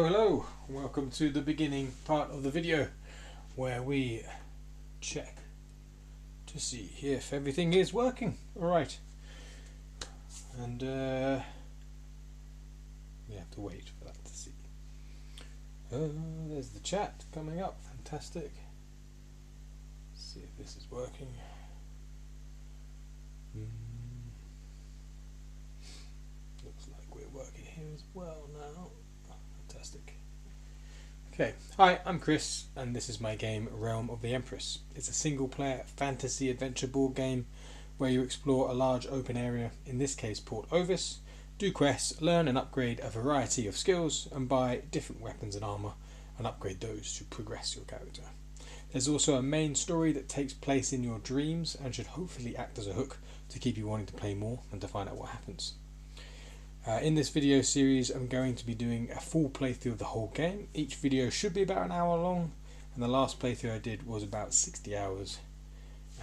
Hello, welcome to the beginning part of the video where we check to see if everything is working. Alright, and we have to wait for that to see. There's the chat coming up, fantastic. Let's see if this is working. Looks like we're working here as well now. Fantastic. Okay, hi, I'm Chris, and this is my game Realm of the Empress. It's a single-player fantasy adventure board game where you explore a large open area, in this case Port Ovis, do quests, learn and upgrade a variety of skills, and buy different weapons and armour, and upgrade those to progress your character. There's also a main story that takes place in your dreams and should hopefully act as a hook to keep you wanting to play more and to find out what happens. In this video series I'm going to be doing a full playthrough of the whole game. Each video should be about an hour long, and the last playthrough I did was about 60 hours,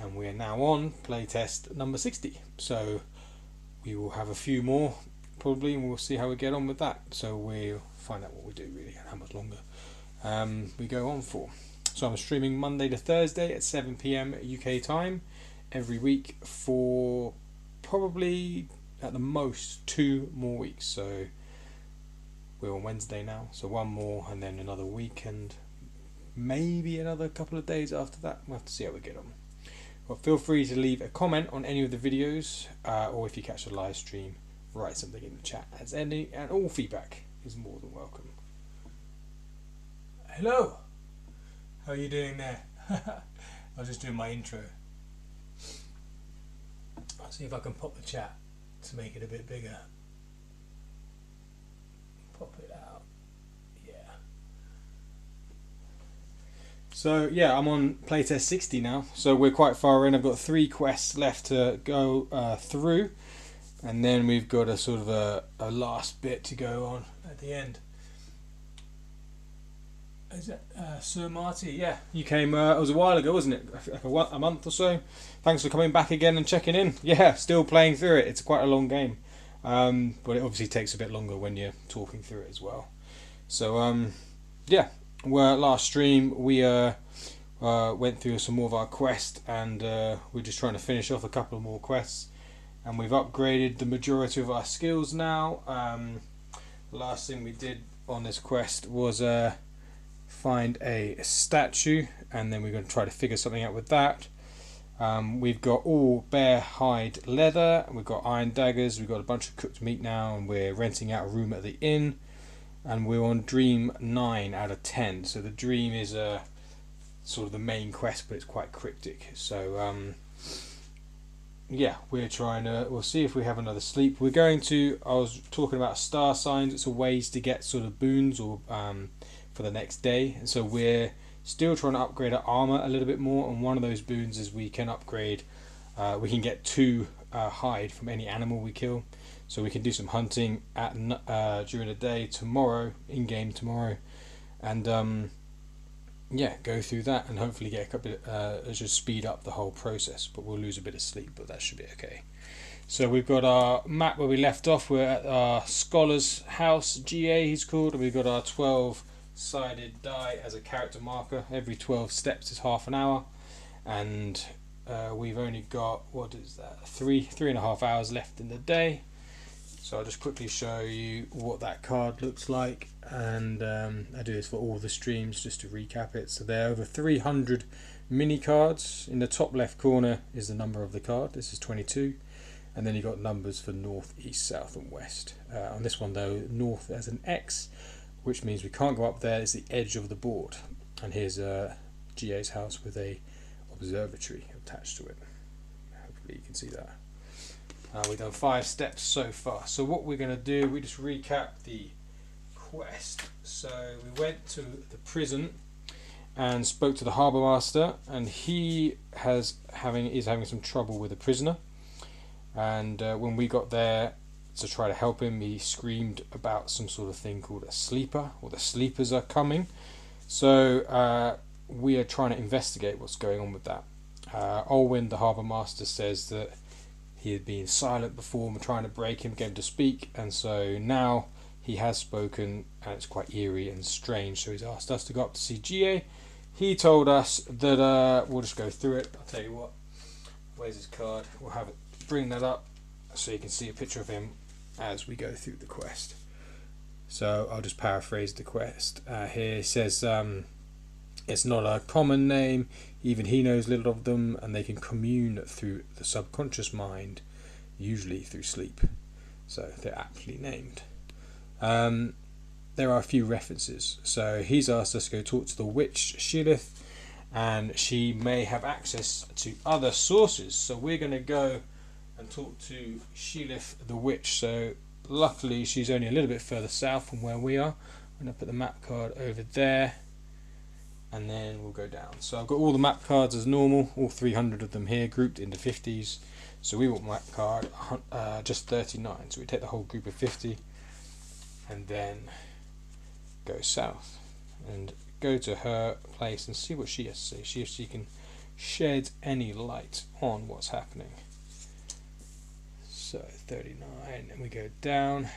and we are now on playtest number 60, so we will have a few more probably and we'll see how we get on with that, so we'll find out what we do really and how much longer we go on for. So I'm streaming Monday to Thursday at 7 PM UK time every week for probably at the most 2 more weeks. So we're on Wednesday now, so 1 more and then another week and maybe another couple of days after that. We'll have to see how we get on. Well, feel free to leave a comment on any of the videos, or if you catch a live stream, write something in the chat, as any and all feedback is more than welcome. Hello, how are you doing there? I was just doing my intro. I'll see if I can pop the chat to make it a bit bigger. Pop it out. Yeah. So yeah, I'm on playtest 60 now, so we're quite far in. I've got 3 quests left to go through, and then we've got a sort of a last bit to go on at the end. Is it Sir Marty? Yeah, you came, it was a while ago, wasn't it? Like a month or so. Thanks for coming back again and checking in. Yeah, still playing through it. It's quite a long game, but it obviously takes a bit longer when you're talking through it as well. So yeah, last stream we went through some more of our quest, and we're just trying to finish off a couple more quests, and we've upgraded the majority of our skills now. The last thing we did on this quest was find a statue, and then we're going to try to figure something out with that. We've got all bear hide leather, we've got iron daggers, we've got a bunch of cooked meat now, and we're renting out a room at the inn, and we're on dream 9 out of 10. So the dream is sort of the main quest, but it's quite cryptic. So yeah, we're trying to, we'll see if we have another sleep. We're going to, I was talking about star signs, it's a ways to get sort of boons or for the next day, and so we're still trying to upgrade our armor a little bit more, and one of those boons is we can upgrade, we can get 2 hide from any animal we kill, so we can do some hunting at during the day tomorrow, in game tomorrow, and yeah, go through that and hopefully get a couple just speed up the whole process, but we'll lose a bit of sleep, but that should be okay. So we've got our map where we left off. We're at our scholar's house, GA he's called, and we've got our 12-sided die as a character marker. Every 12 steps is half an hour, and we've only got, what is that, 3.5 hours left in the day. So I'll just quickly show you what that card looks like, and I do this for all the streams just to recap it. So there are over 300 mini cards. In the top left corner is the number of the card. This is 22, and then you've got numbers for north, east, south and west. On this one though, north has an X, which means we can't go up there. It's the edge of the board, and here's GA's house with a observatory attached to it. Hopefully you can see that. We've done 5 steps so far. So what we're going to do, we just recap the quest. So we went to the prison and spoke to the harbour master, and he is having some trouble with a prisoner, and when we got there to try to help him, he screamed about some sort of thing called a sleeper, or the sleepers are coming. So we are trying to investigate what's going on with that. Olwyn, the harbour master, says that he had been silent before and we're trying to break him, get him to speak, and so now he has spoken, and it's quite eerie and strange, so he's asked us to go up to see GA. He told us that, we'll just go through it. I'll tell you what, where's his card? We'll have it, bring that up so you can see a picture of him as we go through the quest. So I'll just paraphrase the quest. Here it says, it's not a common name, even he knows little of them, and they can commune through the subconscious mind, usually through sleep. So they're aptly named. There are a few references. So he's asked us to go talk to the witch Shilith, and she may have access to other sources. So we're going to go and talk to Shilith the witch. So luckily she's only a little bit further south from where we are. I'm going to put the map card over there, and then we'll go down. So I've got all the map cards as normal, all 300 of them here, grouped into 50s. So we want map card just 39. So we take the whole group of 50 and then go south and go to her place and see what she has to say. See if she can shed any light on what's happening. So 39, and we go down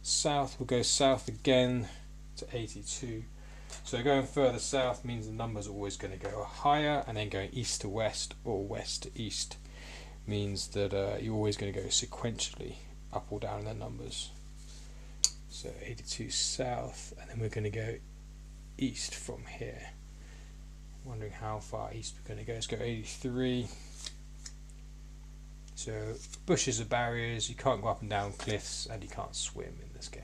south. We'll go south again to 82. So going further south means the numbers are always going to go higher, and then going east to west or west to east means that you're always going to go sequentially up or down in the numbers. So 82 south, and then we're going to go east from here. Wondering how far east we're going to go. Let's go 83. So bushes are barriers, you can't go up and down cliffs, and you can't swim in this game.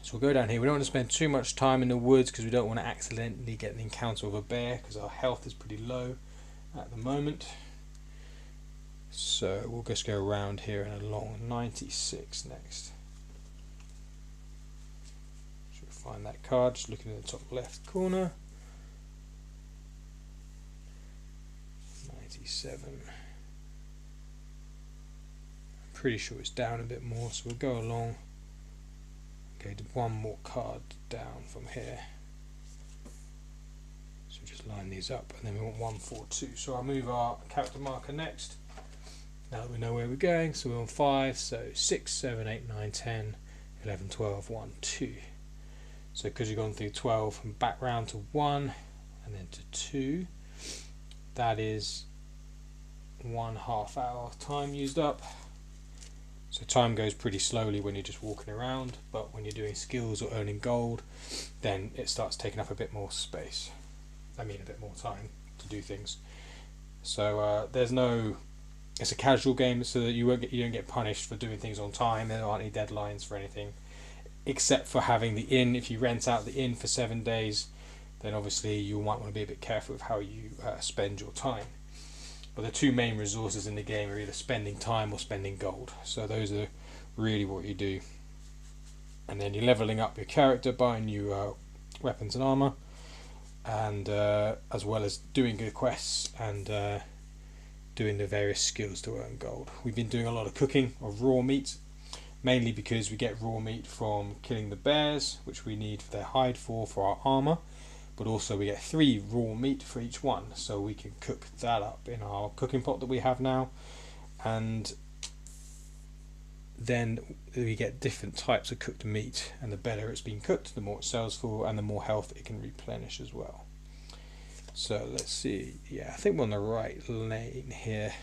So we'll go down here. We don't want to spend too much time in the woods because we don't want to accidentally get an encounter with a bear, because our health is pretty low at the moment. So we'll just go around here and along 96 next. Should find that card, just looking in the top left corner. 97. I'm pretty sure it's down a bit more, so we'll go along. Okay, one more card down from here. So just line these up, and then we want 142. So I'll move our character marker next. Now that we know where we're going, so we're on 5, so 6, 7, 8, 9, 10, 11, 12, 1, 2. So because you've gone through 12 and back round to 1 and then to 2, that is 1/2 hour time used up. So time goes pretty slowly when you're just walking around, but when you're doing skills or earning gold, then it starts taking up a bit more space. I mean a bit more time to do things. So there's no, it's a casual game, so that you don't get punished for doing things on time. There aren't any deadlines for anything, except for having the inn. If you rent out the inn for 7 days, then obviously you might want to be a bit careful with how you spend your time. But the two main resources in the game are either spending time or spending gold. So those are really what you do. And then you're leveling up your character, buying new weapons and armor, and as well as doing good quests and doing the various skills to earn gold. We've been doing a lot of cooking of raw meat, mainly because we get raw meat from killing the bears, which we need their hide for our armor. But also we get 3 raw meat for each one, so we can cook that up in our cooking pot that we have now, and then we get different types of cooked meat, and the better it's been cooked, the more it sells for, and the more health it can replenish as well. So let's see, yeah, I think we're on the right lane here,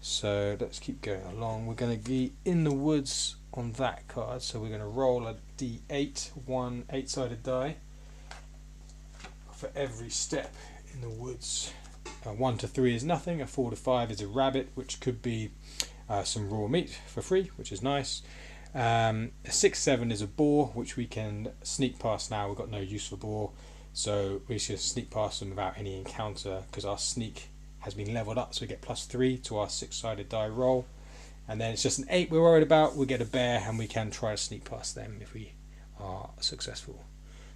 so let's keep going along. We're going to be in the woods on that card, so we're going to roll a d8, one 8-sided die for every step in the woods. 1 to 3 is nothing, a 4 to 5 is a rabbit, which could be some raw meat for free, which is nice. A 6, 7 is a boar, which we can sneak past now. We've got no use for boar, so we should sneak past them without any encounter, because our sneak has been leveled up, so we get +3 to our 6-sided die roll. And then it's just an 8 we're worried about. We get a bear, and we can try to sneak past them if we are successful.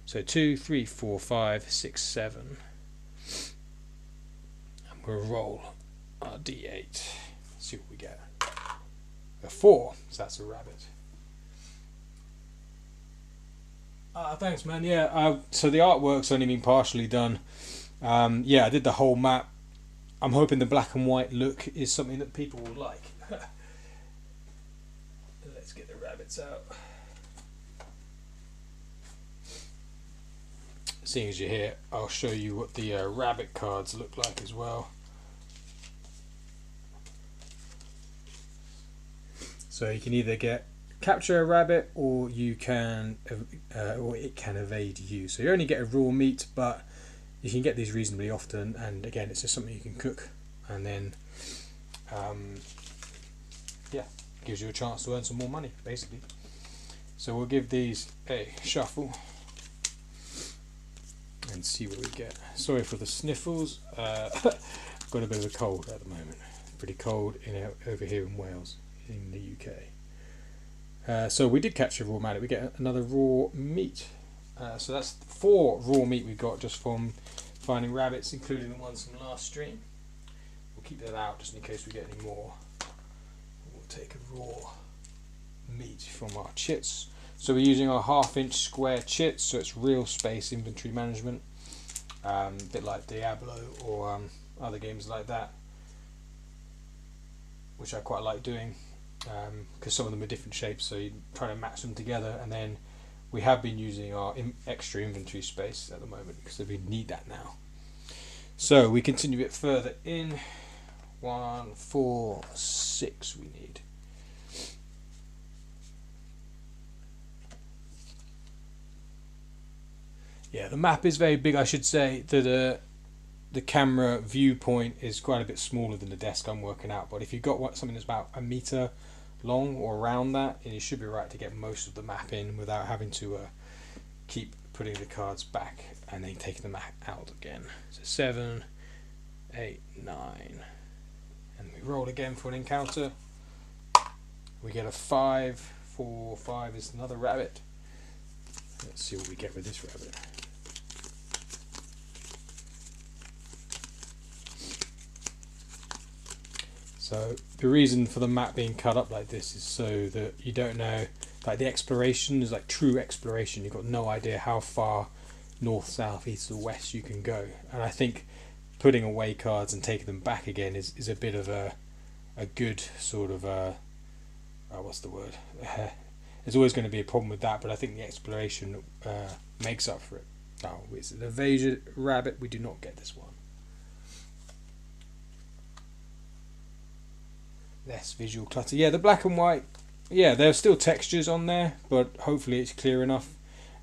So 2, 3, 4, 5, 6, 7. And we'll roll our d8. See what we get. A 4, so that's a rabbit. Thanks, man. Yeah, so the artwork's only been partially done. Yeah, I did the whole map. I'm hoping the black and white look is something that people will like. Let's get the rabbit. rabbits out. Seeing as you're here, I'll show you what the rabbit cards look like as well. So you can either capture a rabbit, or you can, or it can evade you. So you only get a raw meat, but you can get these reasonably often. And again, it's just something you can cook, and then, yeah, gives you a chance to earn some more money, basically. So we'll give these a shuffle and see what we get. Sorry for the sniffles. Got a bit of a cold at the moment. Pretty cold over here in Wales, in the UK. So we did catch a raw mallet. We get another raw meat. So that's 4 raw meat we got just from finding rabbits, including the ones from last stream. We'll keep that out just in case we get any more. We'll take a raw meat from our chits. So we're using our 1/2 inch square chits, so it's real space inventory management. A bit like Diablo or other games like that, which I quite like doing, because some of them are different shapes, so you try to match them together. And then we have been using our extra inventory space at the moment because we need that now. So we continue a bit further in. 1, 4, 6 we need. Yeah, the map is very big. I should say that the camera viewpoint is quite a bit smaller than the desk I'm working out, but if you've got something that's about 1 meter long or around that, you should be right to get most of the map in without having to keep putting the cards back and then taking the map out again. So 7, 8, 9, and we roll again for an encounter. We get a 5, 4, 5 is another rabbit. Let's see what we get with this rabbit. So the reason for the map being cut up like this is so that you don't know, like the exploration is like true exploration. You've got no idea how far north, south, east or west you can go. And I think putting away cards and taking them back again is a bit of a good sort of what's the word? There's always going to be a problem with that, but I think the exploration makes up for it. Oh, it's an evasion rabbit. We do not get this one. Less visual clutter. Yeah, the black and white, yeah, there's still textures on there, but hopefully it's clear enough.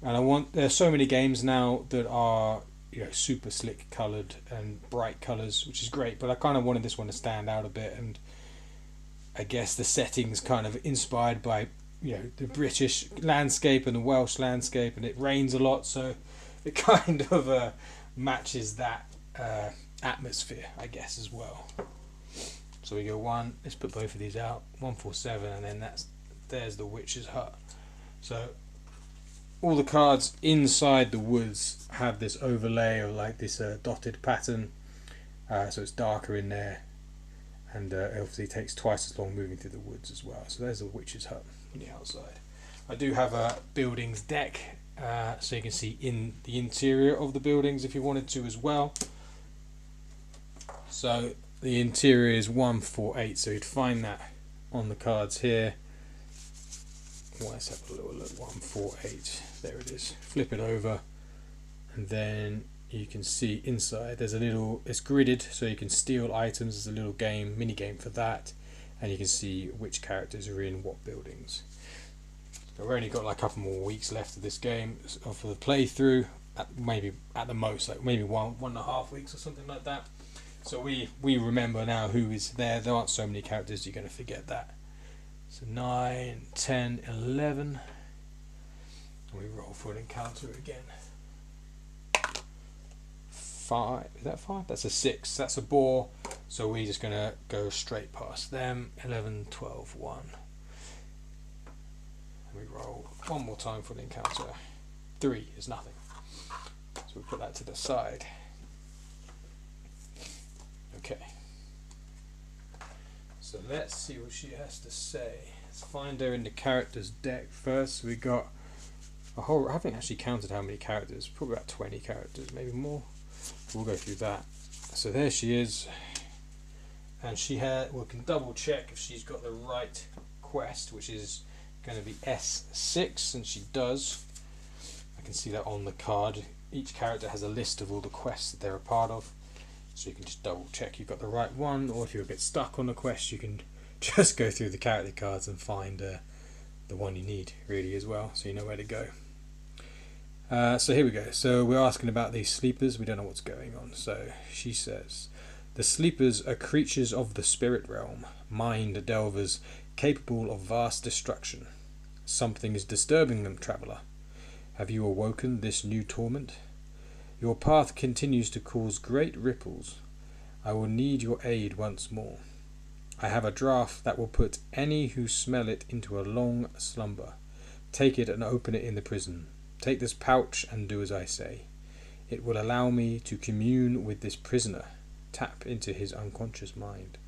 And there's so many games now that are, you know, super slick coloured and bright colours, which is great, but I kind of wanted this one to stand out a bit, and I guess the setting's kind of inspired by, you know, the British landscape and the Welsh landscape, and it rains a lot, so it kind of matches that atmosphere, I guess, as well. So we go 1, let's put both of these out, 1, 4, 7, and then there's the witch's hut. So all the cards inside the woods have this overlay of like this dotted pattern, so it's darker in there, and it obviously takes twice as long moving through the woods as well. So there's the witch's hut on the outside. I do have a buildings deck, so you can see in the interior of the buildings if you wanted to as well. So the interior is 1, 4, 8, so you'd find that on the cards here. Well, let's have a little look. 1, 4, 8. There it is. Flip it over, and then you can see inside there's a little, it's gridded, so you can steal items. There's a little game, mini game for that, and you can see which characters are in what buildings. So we've only got like a couple more weeks left of this game for the playthrough, maybe at the most, like maybe 1.5 weeks or something like that. So we remember now who is there. There aren't so many characters, you're going to forget that. So 9, 10, 11. And we roll for an encounter again. 5, is that 5? That's a 6, that's a boar. So we're just going to go straight past them. 11, 12, 1. And we roll one more time for the encounter. 3 is nothing. So we put that to the side. Okay, so let's see what she has to say. Let's find her in the characters deck first. So we got a whole, I haven't actually counted how many characters, probably about 20 characters, maybe more. We'll go through that. So there she is, and we can double check if she's got the right quest, which is going to be S6, and she does. I can see that on the card. Each character has a list of all the quests that they're a part of, so you can just double check you've got the right one, or if you're a bit stuck on the quest, you can just go through the character cards and find the one you need, really, as well, so you know where to go. So here we go. So we're asking about these sleepers. We don't know what's going on. So she says, the sleepers are creatures of the spirit realm, mind delvers capable of vast destruction. Something is disturbing them, traveller. Have you awoken this new torment? Your path continues to cause great ripples. I will need your aid once more. I have a draught that will put any who smell it into a long slumber. Take it and open it in the prison. Take this pouch and do as I say. It will allow me to commune with this prisoner, tap into his unconscious mind.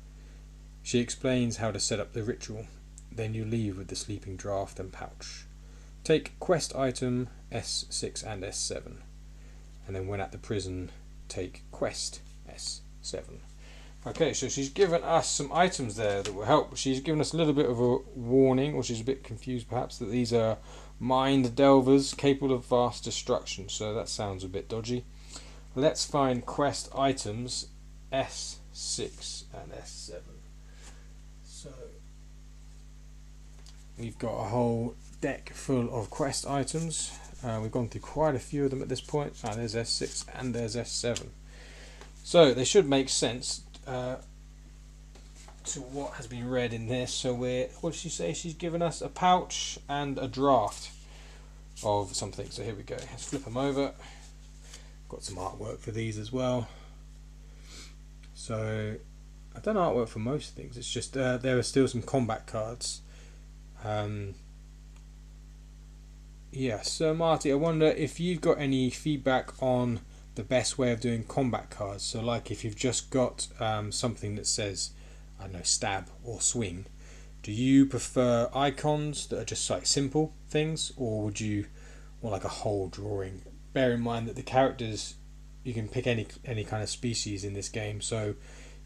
She explains how to set up the ritual. Then you leave with the sleeping draught and pouch. Take quest item S6 and S7. And then when at the prison, take quest S7. Okay, so she's given us some items there that will help. She's given us a little bit of a warning, or she's a bit confused perhaps, that these are mind delvers capable of vast destruction. So that sounds a bit dodgy. Let's find quest items S6 and S7. So we've got a whole deck full of quest items. We've gone through quite a few of them at this point. There's S6 and there's S7. So they should make sense to what has been read in this. So what did she say? She's given us a pouch and a draft of something. So here we go. Let's flip them over. Got some artwork for these as well. So I've done artwork for most things. It's just there are still some combat cards. Yeah, so Marty, I wonder if you've got any feedback on the best way of doing combat cards. So like if you've just got something that says, I don't know, stab or swing, do you prefer icons that are just like simple things, or would you want like a whole drawing? Bear in mind that the characters, you can pick any kind of species in this game, so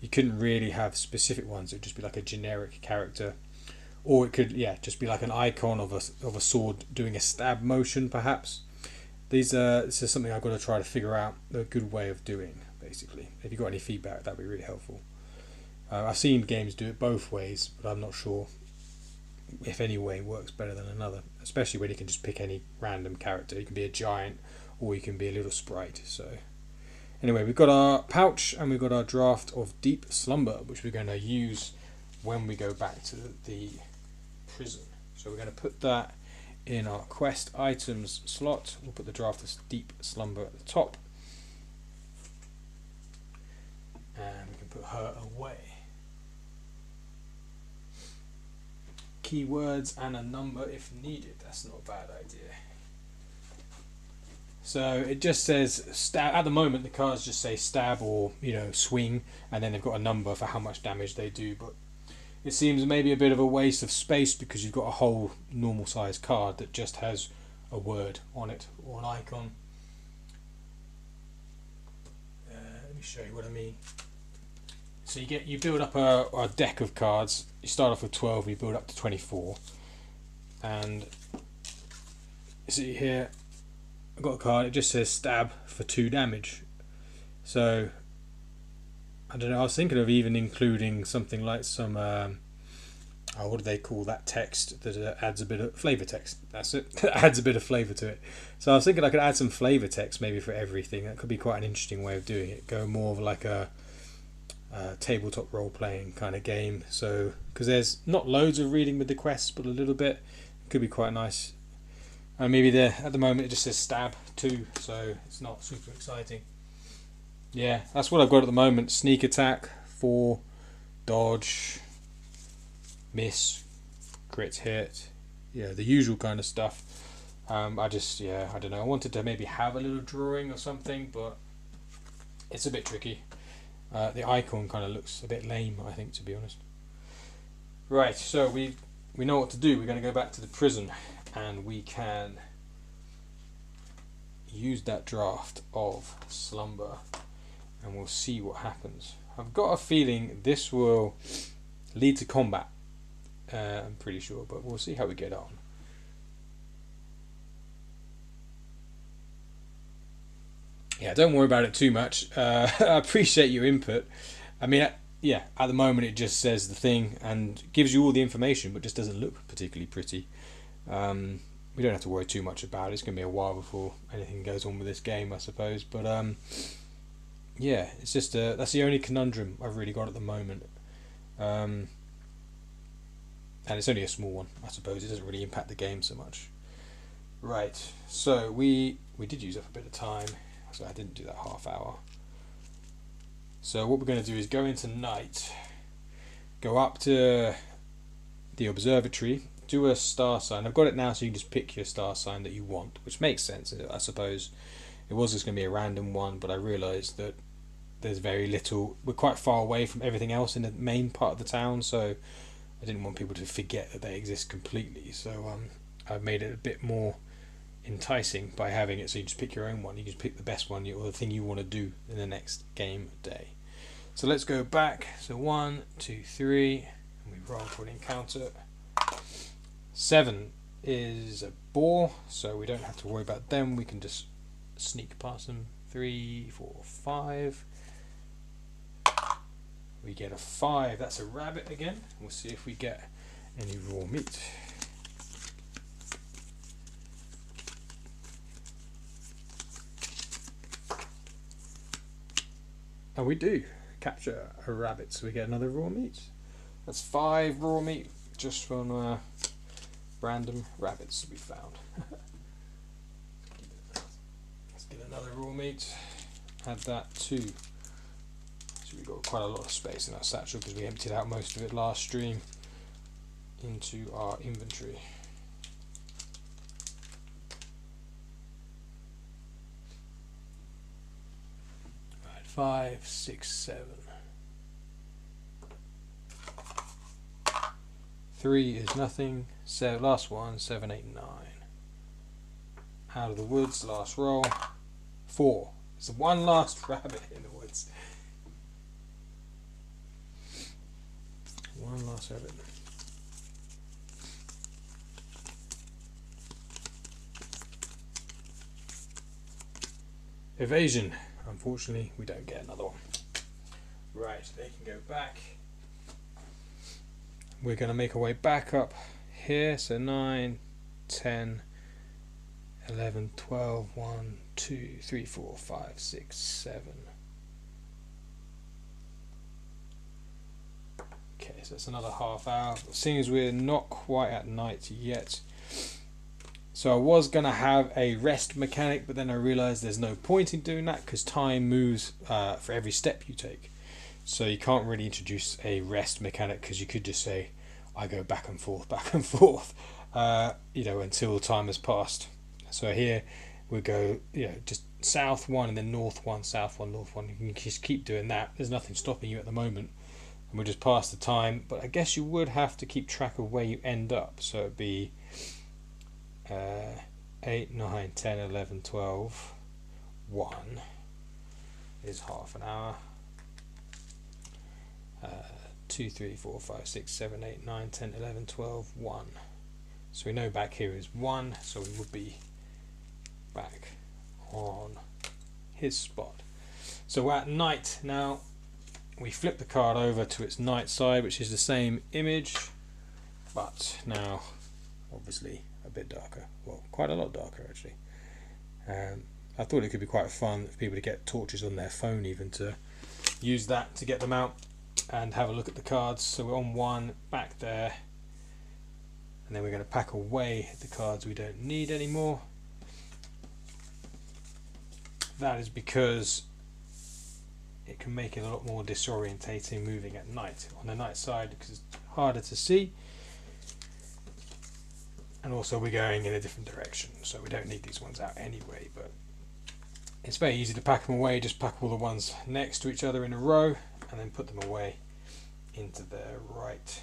you couldn't really have specific ones. It would just be like a generic character, or it could just be like an icon of a sword doing a stab motion perhaps. This is something I've got to try to figure out a good way of doing, basically. If you've got any feedback, that'd be really helpful. I've seen games do it both ways, but I'm not sure if any way works better than another, especially when you can just pick any random character. You can be a giant or you can be a little sprite. So anyway, we've got our pouch and we've got our draft of Deep Slumber, which we're going to use when we go back to the prison. So we're going to put that in our quest items slot. We'll put the draft of Deep Slumber at the top, and we can put her away. Keywords and a number if needed. That's not a bad idea. So it just says stab. At the moment the cards just say stab or swing, and then they've got a number for how much damage they do, but it seems maybe a bit of a waste of space because you've got a whole normal size card that just has a word on it or an icon. Let me show you what I mean. So you build up a deck of cards. You start off with 12 and you build up to 24. And you see here, I've got a card, it just says stab for 2 damage. So I don't know, I was thinking of even including something like some, what do they call that text that adds a bit of flavour text? That's it, that adds a bit of flavour to it. So I was thinking I could add some flavour text maybe for everything. That could be quite an interesting way of doing it. Go more of like a tabletop role-playing kind of game. So, because there's not loads of reading with the quests, but a little bit. It could be quite nice. And maybe at the moment it just says stab 2, so it's not super exciting. Yeah, that's what I've got at the moment. Sneak attack, 4, dodge, miss, crit hit. Yeah, the usual kind of stuff. I don't know. I wanted to maybe have a little drawing or something, but it's a bit tricky. The icon kind of looks a bit lame, I think, to be honest. Right, so we know what to do. We're going to go back to the prison, and we can use that draft of Slumber, and we'll see what happens. I've got a feeling this will lead to combat. I'm pretty sure, but we'll see how we get on. yeah, don't worry about it too much. I appreciate your input. I mean, yeah, at the moment it just says the thing and gives you all the information, but just doesn't look particularly pretty. We don't have to worry too much about it. It's going to be a while before anything goes on with this game, I suppose. But yeah, it's just that's the only conundrum I've really got at the moment. And it's only a small one, I suppose. It doesn't really impact the game so much. Right, so we did use up a bit of time, so I didn't do that half hour. So what we're going to do is go into night, go up to the observatory, do a star sign. I've got it now, so you can just pick your star sign that you want, which makes sense, I suppose. It was just going to be a random one, but I realised that there's very little. We're quite far away from everything else in the main part of the town, so I didn't want people to forget that they exist completely. So I've made it a bit more enticing by having it, so you just pick your own one. You just pick the best one or the thing you want to do in the next game day. So let's go back. So 1, 2, 3, and we roll for an encounter. 7 is a boar, so we don't have to worry about them. We can just sneak past them. 3, 4, 5. We get a 5. That's a rabbit again. We'll see if we get any raw meat. And we do capture a rabbit, so we get another raw meat. That's 5 raw meat just from random rabbits we found. Let's get another raw meat. Add that too. So we've got quite a lot of space in our satchel because we emptied out most of it last stream into our inventory. 5, 6, 7. 3 is nothing. So last one, 7, 8, 9. Out of the woods, last roll. 4. It's the one last rabbit in the woods. One last rabbit. Evasion. Unfortunately, we don't get another one. Right, they can go back. We're going to make our way back up here. So 9, 10, 11, 12, 1, 2, 3, 4, 5, 6, 7. Okay, so that's another half hour. Seeing as we're not quite at night yet. So I was going to have a rest mechanic, but then I realised there's no point in doing that because time moves for every step you take. So you can't really introduce a rest mechanic because you could just say, I go back and forth, until time has passed. So here we go, just south 1 and then north 1, south 1, north 1. You can just keep doing that. There's nothing stopping you at the moment. And we'll just pass the time. But I guess you would have to keep track of where you end up. So it'd be 8, 9, 10, 11, 12, 1 is half an hour. 2, 3, 4, 5, 6, 7, 8, 9, 10, 11, 12, 1. So we know back here is 1, so we would be back on his spot. So we're at night now. We flip the card over to its night side, which is the same image, but now obviously a bit darker. Well, quite a lot darker actually. I thought it could be quite fun for people to get torches on their phone, even to use that to get them out and have a look at the cards. So we're on 1 back there, and then we're going to pack away the cards we don't need anymore. That is because it can make it a lot more disorientating moving at night on the night side because it's harder to see, and also we're going in a different direction, so we don't need these ones out anyway. But it's very easy to pack them away. Just pack all the ones next to each other in a row and then put them away into their right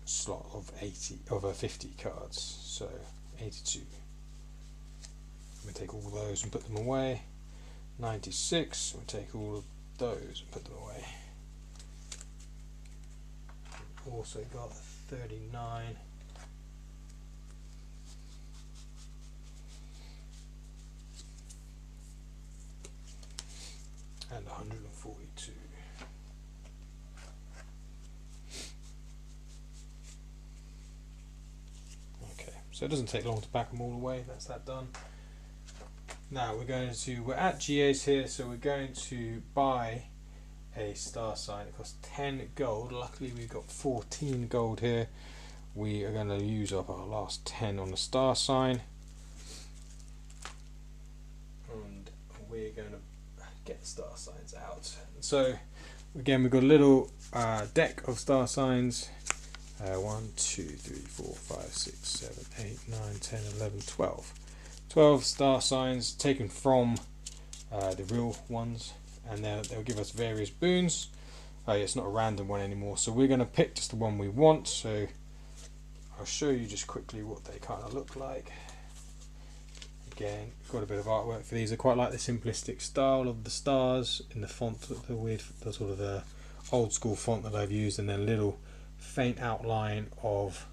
slot of 50 cards. So 82. We take all those and put them away. 96. We take all of those and put them away. We've also got 39. 142. Okay, so it doesn't take long to pack them all away. That's that done. Now we're at GA's here, so we're going to buy a star sign. It costs 10 gold. Luckily we've got 14 gold here. We are going to use up our last 10 on the star sign, and we're going to get the star signs out. So again, we've got a little deck of star signs. 1, 2, 3, 4, 5, 6, 7, 8, 9, 10, 11, 12. 12 star signs taken from the real ones, and they'll give us various boons. It's not a random one anymore, so we're going to pick just the one we want. So I'll show you just quickly what they kind of look like. Again, got a bit of artwork for these. I quite like the simplistic style of the stars in the font, the weird, the sort of the old school font that I've used, and then a little faint outline of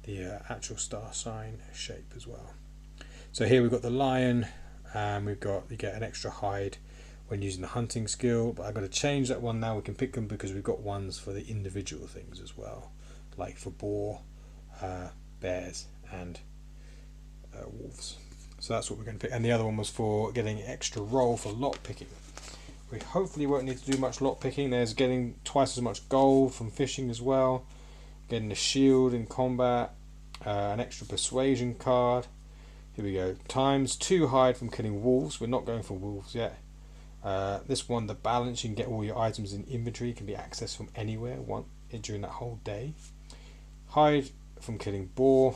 the actual star sign shape as well. So here we've got the lion, and you get an extra hide when using the hunting skill, but I've got to change that one now. We can pick them because we've got ones for the individual things as well, like for boar, bears and wolves. So that's what we're going to pick, and the other one was for getting extra roll for lot picking. We hopefully won't need to do much lot picking. There's getting twice as much gold from fishing as well, getting a shield in combat, an extra persuasion card. Here we go, ×2 hide from killing wolves. We're not going for wolves yet. This one, the balance, you can get all your items in inventory, can be accessed from anywhere during that whole day. Hide from killing boar,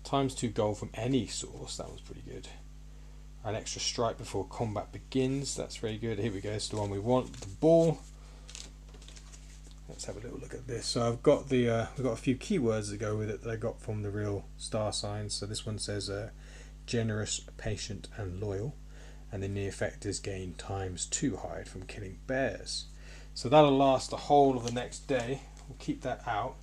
×2 gold from any source. That was pretty good. An extra strike before combat begins. That's very good. Here we go. It's the one we want. The ball. Let's have a little look at this. So I've got we've got a few keywords that go with it that I got from the real star signs. So this one says generous, patient, and loyal, and then the effect is gain ×2 hide from killing bears. So that'll last the whole of the next day. We'll keep that out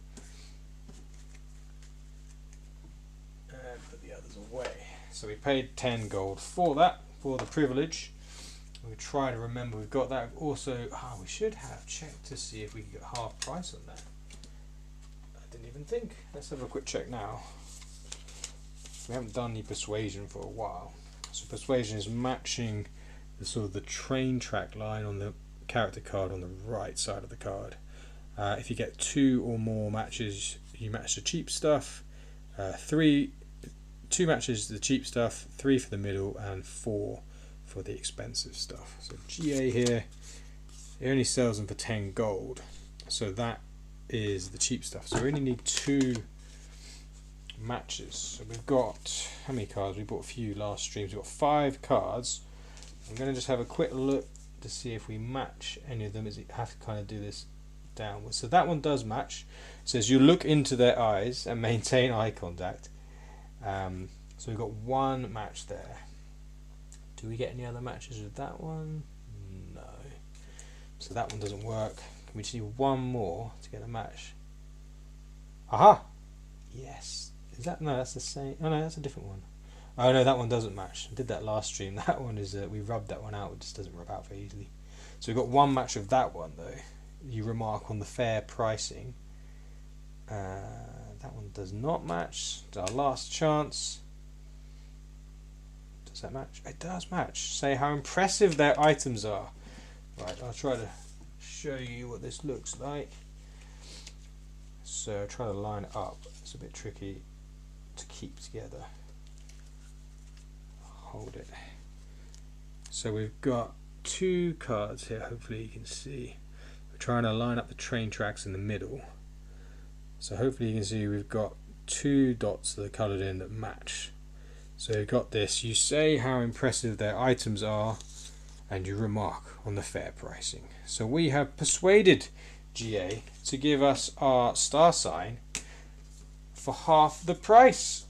and put the others away. So we paid 10 gold for that, for the privilege. We try to remember we've got that. Also, we should have checked to see if we could get half price on that. I didn't even think. Let's have a quick check now. We haven't done any persuasion for a while. So persuasion is matching the sort of the train track line on the character card on the right side of the card. If you get 2 or more matches, you match the cheap stuff. 2 matches the cheap stuff, 3 for the middle, and 4 for the expensive stuff. So GA here, it only sells them for 10 gold, so that is the cheap stuff. So we only need 2 matches. So we've got, how many cards? We bought a few last streams. We've got 5 cards. I'm going to just have a quick look to see if we match any of them, as you have to kind of do this downwards. So that one does match. It says you look into their eyes and maintain eye contact. So we've got 1 match there. Do we get any other matches with that one? No. So that one doesn't work. We just need 1 more to get a match. Aha! Yes. Is that, no, that's the same. Oh no, that's a different one. Oh no, that one doesn't match. I did that last stream. That one is, we rubbed that one out. It just doesn't rub out very easily. So we've got 1 match of that one though. You remark on the fair pricing. That one does not match. It's our last chance. Does that match? It does match. Say how impressive their items are. Right, I'll try to show you what this looks like. So try to line it up. It's a bit tricky to keep together. Hold it. So we've got 2 cards here. Hopefully you can see. We're trying to line up the train tracks in the middle. So hopefully you can see we've got 2 dots that are coloured in that match. So you've got this. You say how impressive their items are, and you remark on the fair pricing. So we have persuaded GA to give us our star sign for half the price.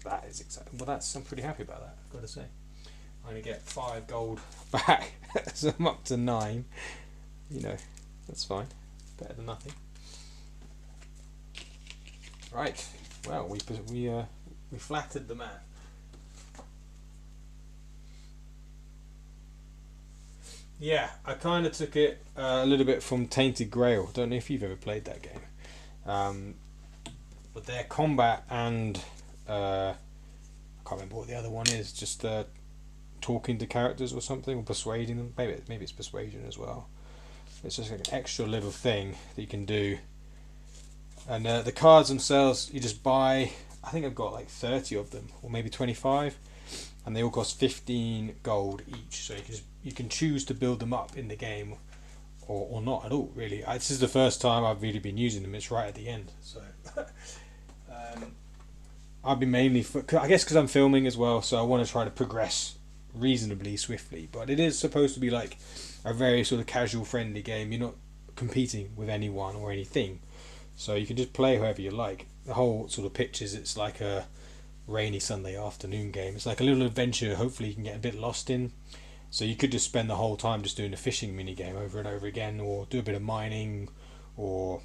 That is exciting. Well, I'm pretty happy about that, I've got to say. I'm going to get 5 gold back, so I'm up to 9. You know, that's fine. Better than nothing. Right. Well, we flattered the man. Yeah, I kind of took it a little bit from Tainted Grail. Don't know if you've ever played that game. Um, but their combat and I can't remember what the other one is. Just talking to characters or something, or persuading them. Maybe it's persuasion as well. It's just like an extra little thing that you can do. And the cards themselves, you just buy. I think I've got like 30 of them, or maybe 25, and they all cost 15 gold each. So you can choose to build them up in the game, or not at all. Really, this is the first time I've really been using them. It's right at the end, so I've been mainly I guess because I'm filming as well, so I want to try to progress reasonably swiftly. But it is supposed to be like a very sort of casual, friendly game. You're not competing with anyone or anything, so you can just play whoever you like. The whole sort of pitch is it's like a rainy Sunday afternoon game. It's like a little adventure. Hopefully, you can get a bit lost in. So you could just spend the whole time just doing a fishing mini game over and over again, or do a bit of mining, or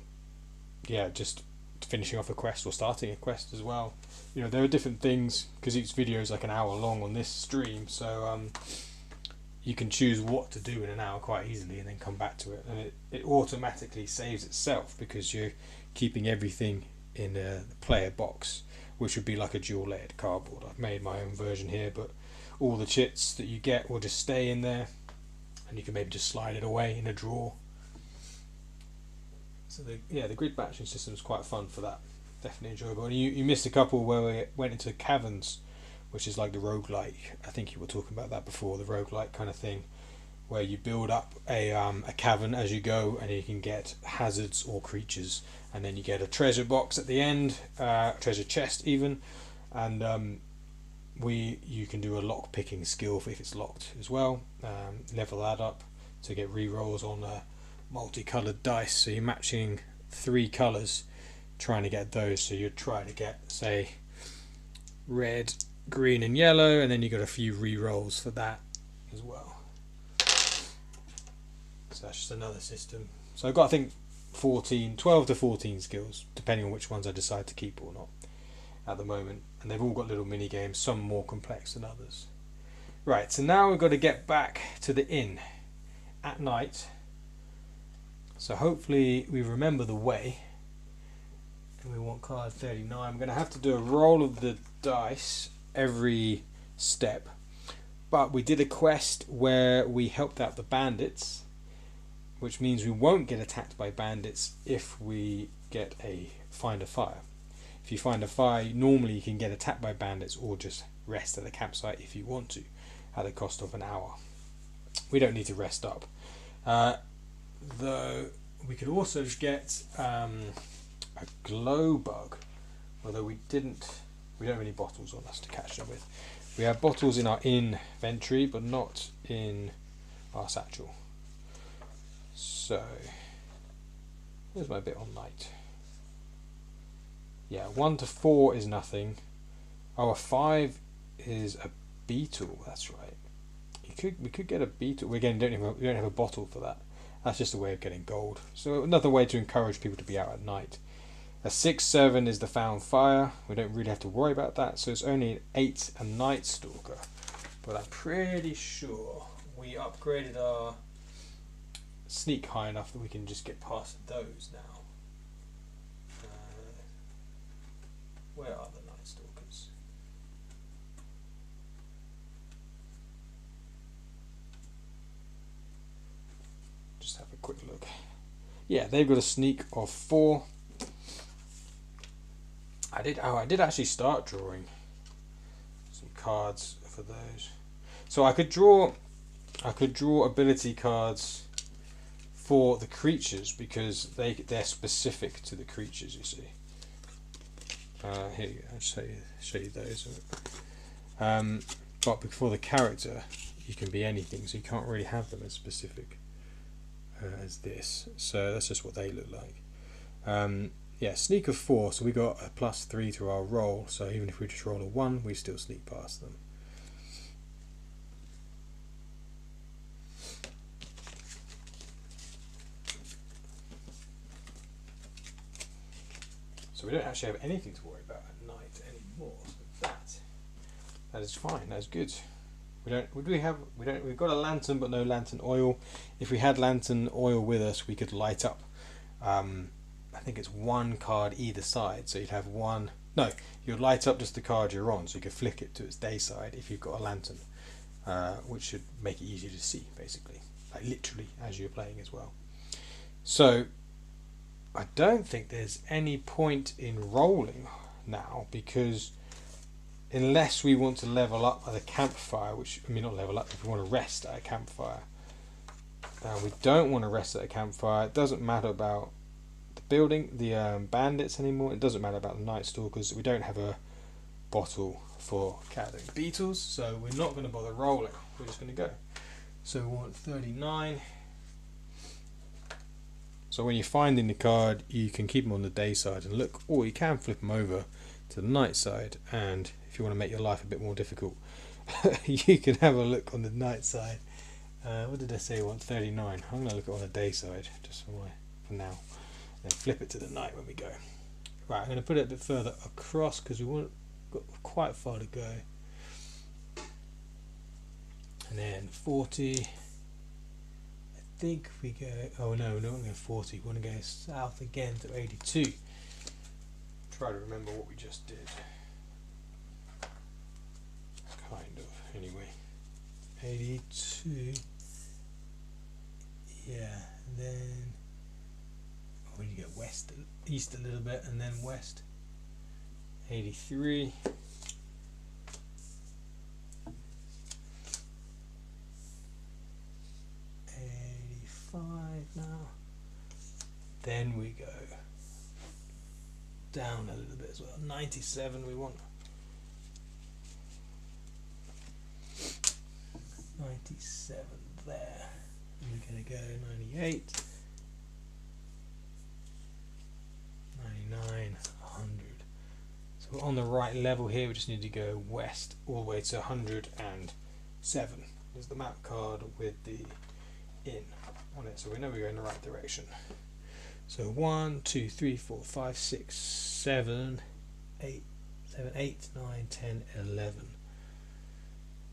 yeah, just finishing off a quest or starting a quest as well. You know, there are different things because each video is like an hour long on this stream, so you can choose what to do in an hour quite easily and then come back to it, and it automatically saves itself because you're keeping everything in the player box, which would be like a dual layered cardboard. I've made my own version here, but all the chits that you get will just stay in there, and you can maybe just slide it away in a drawer. So the grid batching system is quite fun for that. Definitely enjoyable. And you missed a couple where we went into caverns, which is like the roguelike. I think you were talking about that before, the roguelike kind of thing, where you build up a cavern as you go, and you can get hazards or creatures, and then you get a treasure box at the end, treasure chest even, and you can do a lock picking skill if it's locked as well. Level that up to get re-rolls on multicolored dice, so you're matching 3 colors, trying to get those. So you'd try to get, say, red, green and yellow, and then you got a few re-rolls for that as well. So that's just another system. So I've got, I think, 12 to 14 skills, depending on which ones I decide to keep or not at the moment, and they've all got little mini games, some more complex than others. Right, so now we've got to get back to the inn at night, so hopefully we remember the way. And we want card 39. I'm going to have to do a roll of the dice every step, but we did a quest where we helped out the bandits, which means we won't get attacked by bandits if we get find a fire. If you find a fire, normally you can get attacked by bandits or just rest at the campsite if you want to, at a cost of an hour. We don't need to rest up. Though we could also get a glow bug, although we don't have any bottles on us to catch them with. We have bottles in our inventory, but not in our satchel. So, here's my bit on night. Yeah, 1 to 4 is nothing. Oh, a 5 is a beetle. That's right. We could get a beetle. We don't have a bottle for that. That's just a way of getting gold. So another way to encourage people to be out at night. A 6, 7 is the found fire. We don't really have to worry about that. So it's only an 8, a night stalker. But I'm pretty sure we upgraded our sneak high enough that we can just get past those now. Where are the night stalkers? Just have a quick look. Yeah, they've got a sneak of 4. I did actually start drawing some cards for those. So I could draw ability cards for the creatures because they're specific to the creatures, you see. Here you go, I'll show you those. But before the character, you can be anything, so you can't really have them as specific as this. So that's just what they look like. Yeah, sneak of 4, so we got a +3 to our roll, so even if we just roll a 1, we still sneak past them. So we don't actually have anything to worry about at night anymore, so that is fine, that's good. We've got a lantern but no lantern oil. If we had lantern oil with us, we could light up. I think it's one card either side, so you'd have one. No, you'd light up just the card you're on, so you could flick it to its day side if you've got a lantern, which should make it easier to see, basically, like literally as you're playing as well. So I don't think there's any point in rolling now, because unless we want to level up at a campfire, not level up, if we want to rest at a campfire. We don't want to rest at a campfire. It doesn't matter about the building, the bandits anymore. It doesn't matter about the night stalkers. We don't have a bottle for gathering beetles, so we're not going to bother rolling. We're just going to go. So we want 39. So when you're finding the card, you can keep them on the day side and look, or you can flip them over to the night side, and if you want to make your life a bit more difficult, you can have a look on the night side. What did I say? I want 39. I'm going to look at it on the day side just for now, and then flip it to the night when we go. Right, I'm going to put it a bit further across because got quite far to go. And then 40. I think we go. Oh no, we're not going to go 40. We want to go south again to 82. Try to remember what we just did. Kind of, anyway. 82. Yeah, and then we need to go west, east a little bit, and then west. 83. 85 now. Then we go down a little bit as well. 97 we want. 97 there. We're going to go 98. 99, 100. So we're on the right level here. We just need to go west all the way to 107. There's the map card with the inn on it, so we know we're going in the right direction. So 1, 2, 3, 4, 5, 6, 7, 8, 9, 10, 11.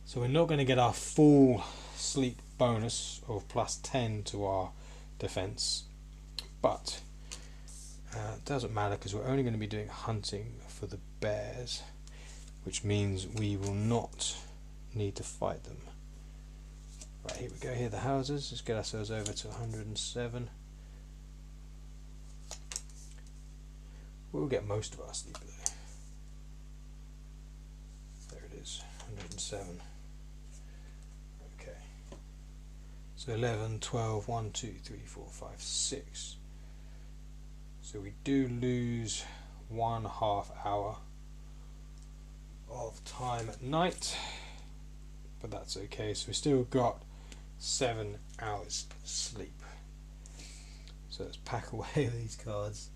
So we're not going to get our full sleep bonus of plus 10 to our defense, but it doesn't matter because we're only going to be doing hunting for the bears, which means we will not need to fight them. Right, here we go. Here are the houses. Let's get ourselves over to 107. We'll get most of our sleep there. There it is, 107. Okay. So 11, 12, 1, 2, 3, 4, 5, 6. So we do lose 1/2 hour of time at night, but that's okay. So we still got 7 hours sleep. So let's pack away these cards.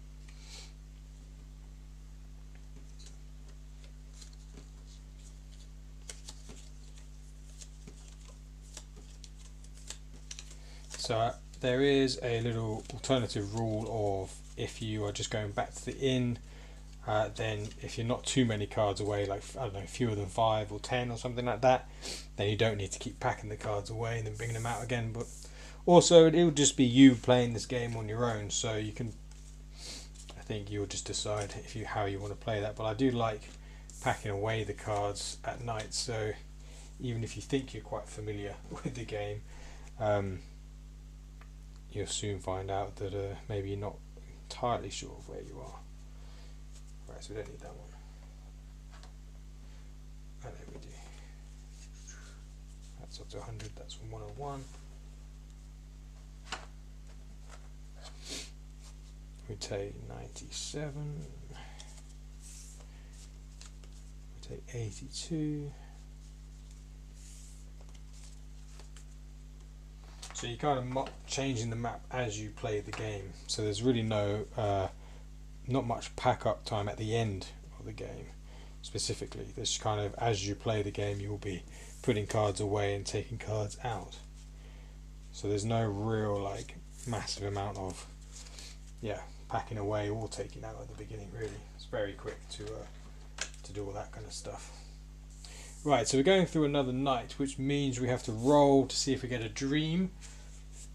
So there is a little alternative rule of if you are just going back to the inn, then if you're not too many cards away, like I don't know, fewer than 5 or 10 or something like that, then you don't need to keep packing the cards away and then bringing them out again. But also it will just be you playing this game on your own, so you can, I think you'll just decide how you want to play that. But I do like packing away the cards at night, so even if you think you're quite familiar with the game, you'll soon find out that maybe you're not entirely sure of where you are. Right, so we don't need that one. And there we do. That's up to 100, that's from 101. We take 97. We take 82. So you're kind of changing the map as you play the game. So there's really not much pack up time at the end of the game specifically. There's kind of, as you play the game, you'll be putting cards away and taking cards out. So there's no real like massive amount of packing away or taking out at the beginning really. It's very quick to do all that kind of stuff. Right, so we're going through another night, which means we have to roll to see if we get a dream,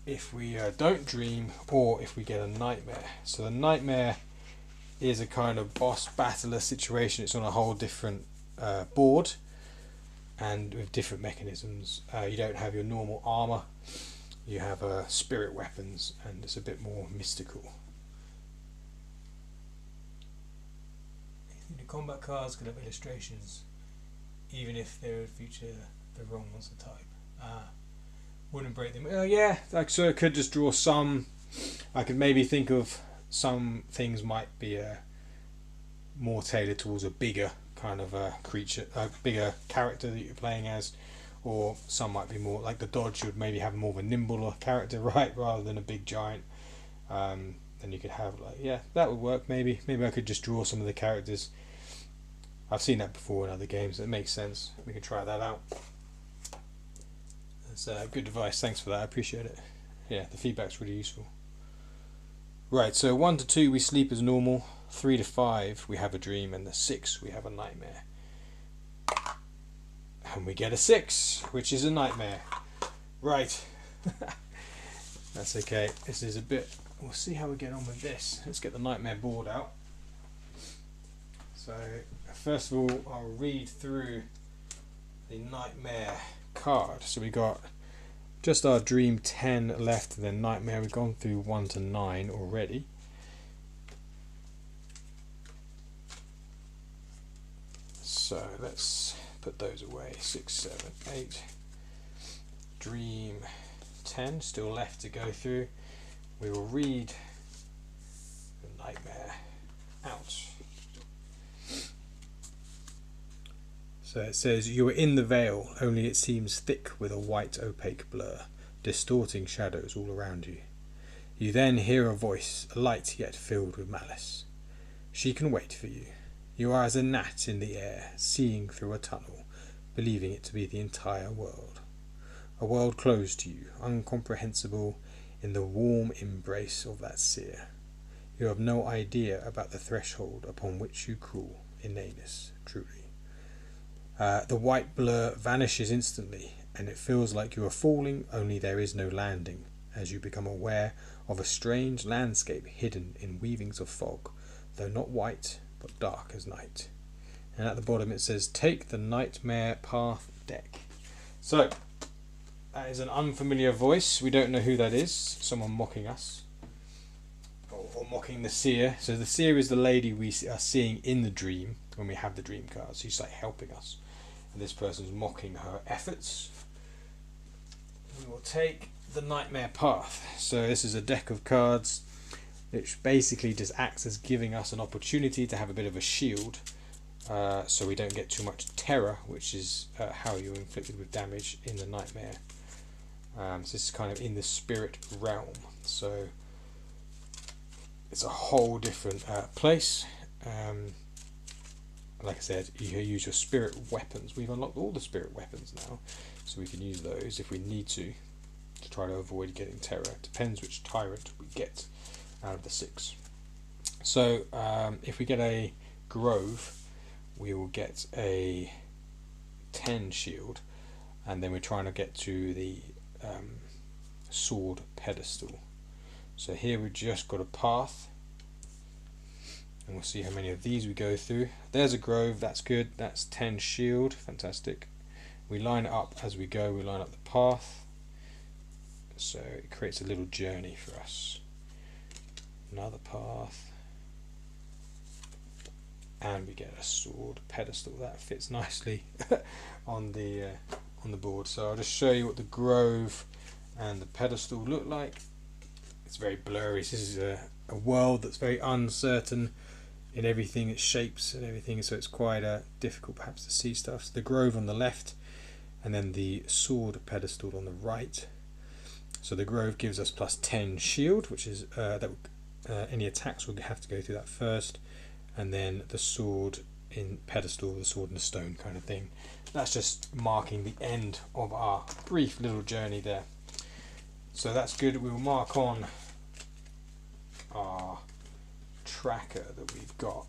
if we don't dream, or if we get a nightmare. So the nightmare is a kind of boss battler situation. It's on a whole different board and with different mechanisms. You don't have your normal armor, you have spirit weapons, and it's a bit more mystical. The combat cards could have illustrations, even if they would feature the wrong monster type. Wouldn't break them. Yeah, so I could just draw some. I could maybe think of some things might be more tailored towards a bigger kind of creature, a bigger character that you're playing as, or some might be more like the dodge. You would maybe have more of a nimble character, right, rather than a big giant. Then you could have that would work. Maybe I could just draw some of the characters. I've seen that before in other games. It makes sense. We can try that out. That's good advice. Thanks for that. I appreciate it. Yeah, the feedback's really useful. Right, so 1 to 2 we sleep as normal. 3 to 5 we have a dream, and the 6 we have a nightmare. And we get a 6, which is a nightmare. Right. That's okay. This is a bit. We'll see how we get on with this. Let's get the nightmare board out. So first of all, I'll read through the nightmare card. So we got just our dream 10 left, and then nightmare. We've gone through 1 to 9 already. So let's put those away. 6, 7, 8. Dream 10 still left to go through. We will read the nightmare out. So it says, you are in the veil, only it seems thick with a white opaque blur, distorting shadows all around you. You then hear a voice, light yet filled with malice. She can wait for you. You are as a gnat in the air, seeing through a tunnel, believing it to be the entire world. A world closed to you, incomprehensible in the warm embrace of that seer. You have no idea about the threshold upon which you crawl, inanus, truly. The white blur vanishes instantly, and it feels like you are falling, only there is no landing, as you become aware of a strange landscape hidden in weavings of fog, though not white, but dark as night. And at the bottom it says, take the Nightmare Path deck. So, that is an unfamiliar voice. We don't know who that is. Someone mocking us. Or mocking the seer. So the seer is the lady we are seeing in the dream when we have the dream cards. She's like helping us. And this person's mocking her efforts. We will take the Nightmare Path. So this is a deck of cards which basically just acts as giving us an opportunity to have a bit of a shield, so we don't get too much terror, which is how you're inflicted with damage in the nightmare. So this is kind of in the spirit realm, so it's a whole different place. Like I said, you use your spirit weapons. We've unlocked all the spirit weapons now, so we can use those if we need to try to avoid getting terror. It depends which tyrant we get out of the 6. So if we get a grove, we will get a 10 shield, and then we're trying to get to the sword pedestal. So here we've just got a path, and we'll see how many of these we go through. There's a grove, that's good, that's 10 shield, fantastic. We line it up as we go, we line up the path, so it creates a little journey for us. Another path, and we get a sword pedestal. That fits nicely on the board. So I'll just show you what the grove and the pedestal look like. It's very blurry. This is a world that's very uncertain in everything, its shapes and everything, so it's quite difficult perhaps to see stuff. So the grove on the left, and then the sword pedestal on the right. So the grove gives us plus 10 shield, which is any attacks will have to go through that first, and then the sword in pedestal, the sword in the stone kind of thing. That's just marking the end of our brief little journey there. So that's good. We will mark on our tracker that we've got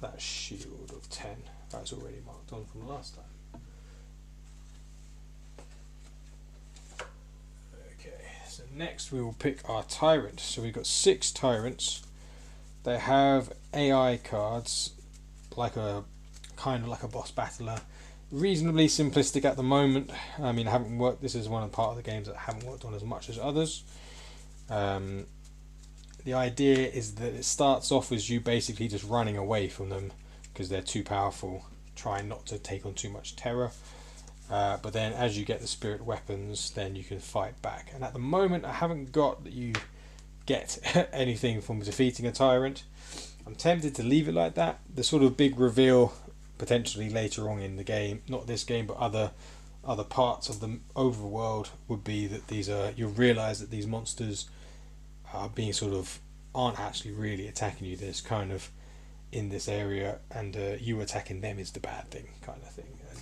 that shield of 10. That's already marked on from last time. So next we will pick our tyrant. So we've got 6 tyrants. They have AI cards, like a kind of like a boss battler. Reasonably simplistic at the moment. I mean, I haven't worked. This is one of the part of the games that I haven't worked on as much as others. The idea is that it starts off as you basically just running away from them because they're too powerful, trying not to take on too much terror. But then as you get the spirit weapons, then you can fight back. And at the moment, I haven't got that you get anything from defeating a tyrant. I'm tempted to leave it like that. The sort of big reveal potentially later on in the game, not this game, but other parts of the overworld, would be that these are, you'll realise that these monsters are being sort of, aren't actually really attacking you. There's kind of in this area, and you attacking them is the bad thing, kind of thing. And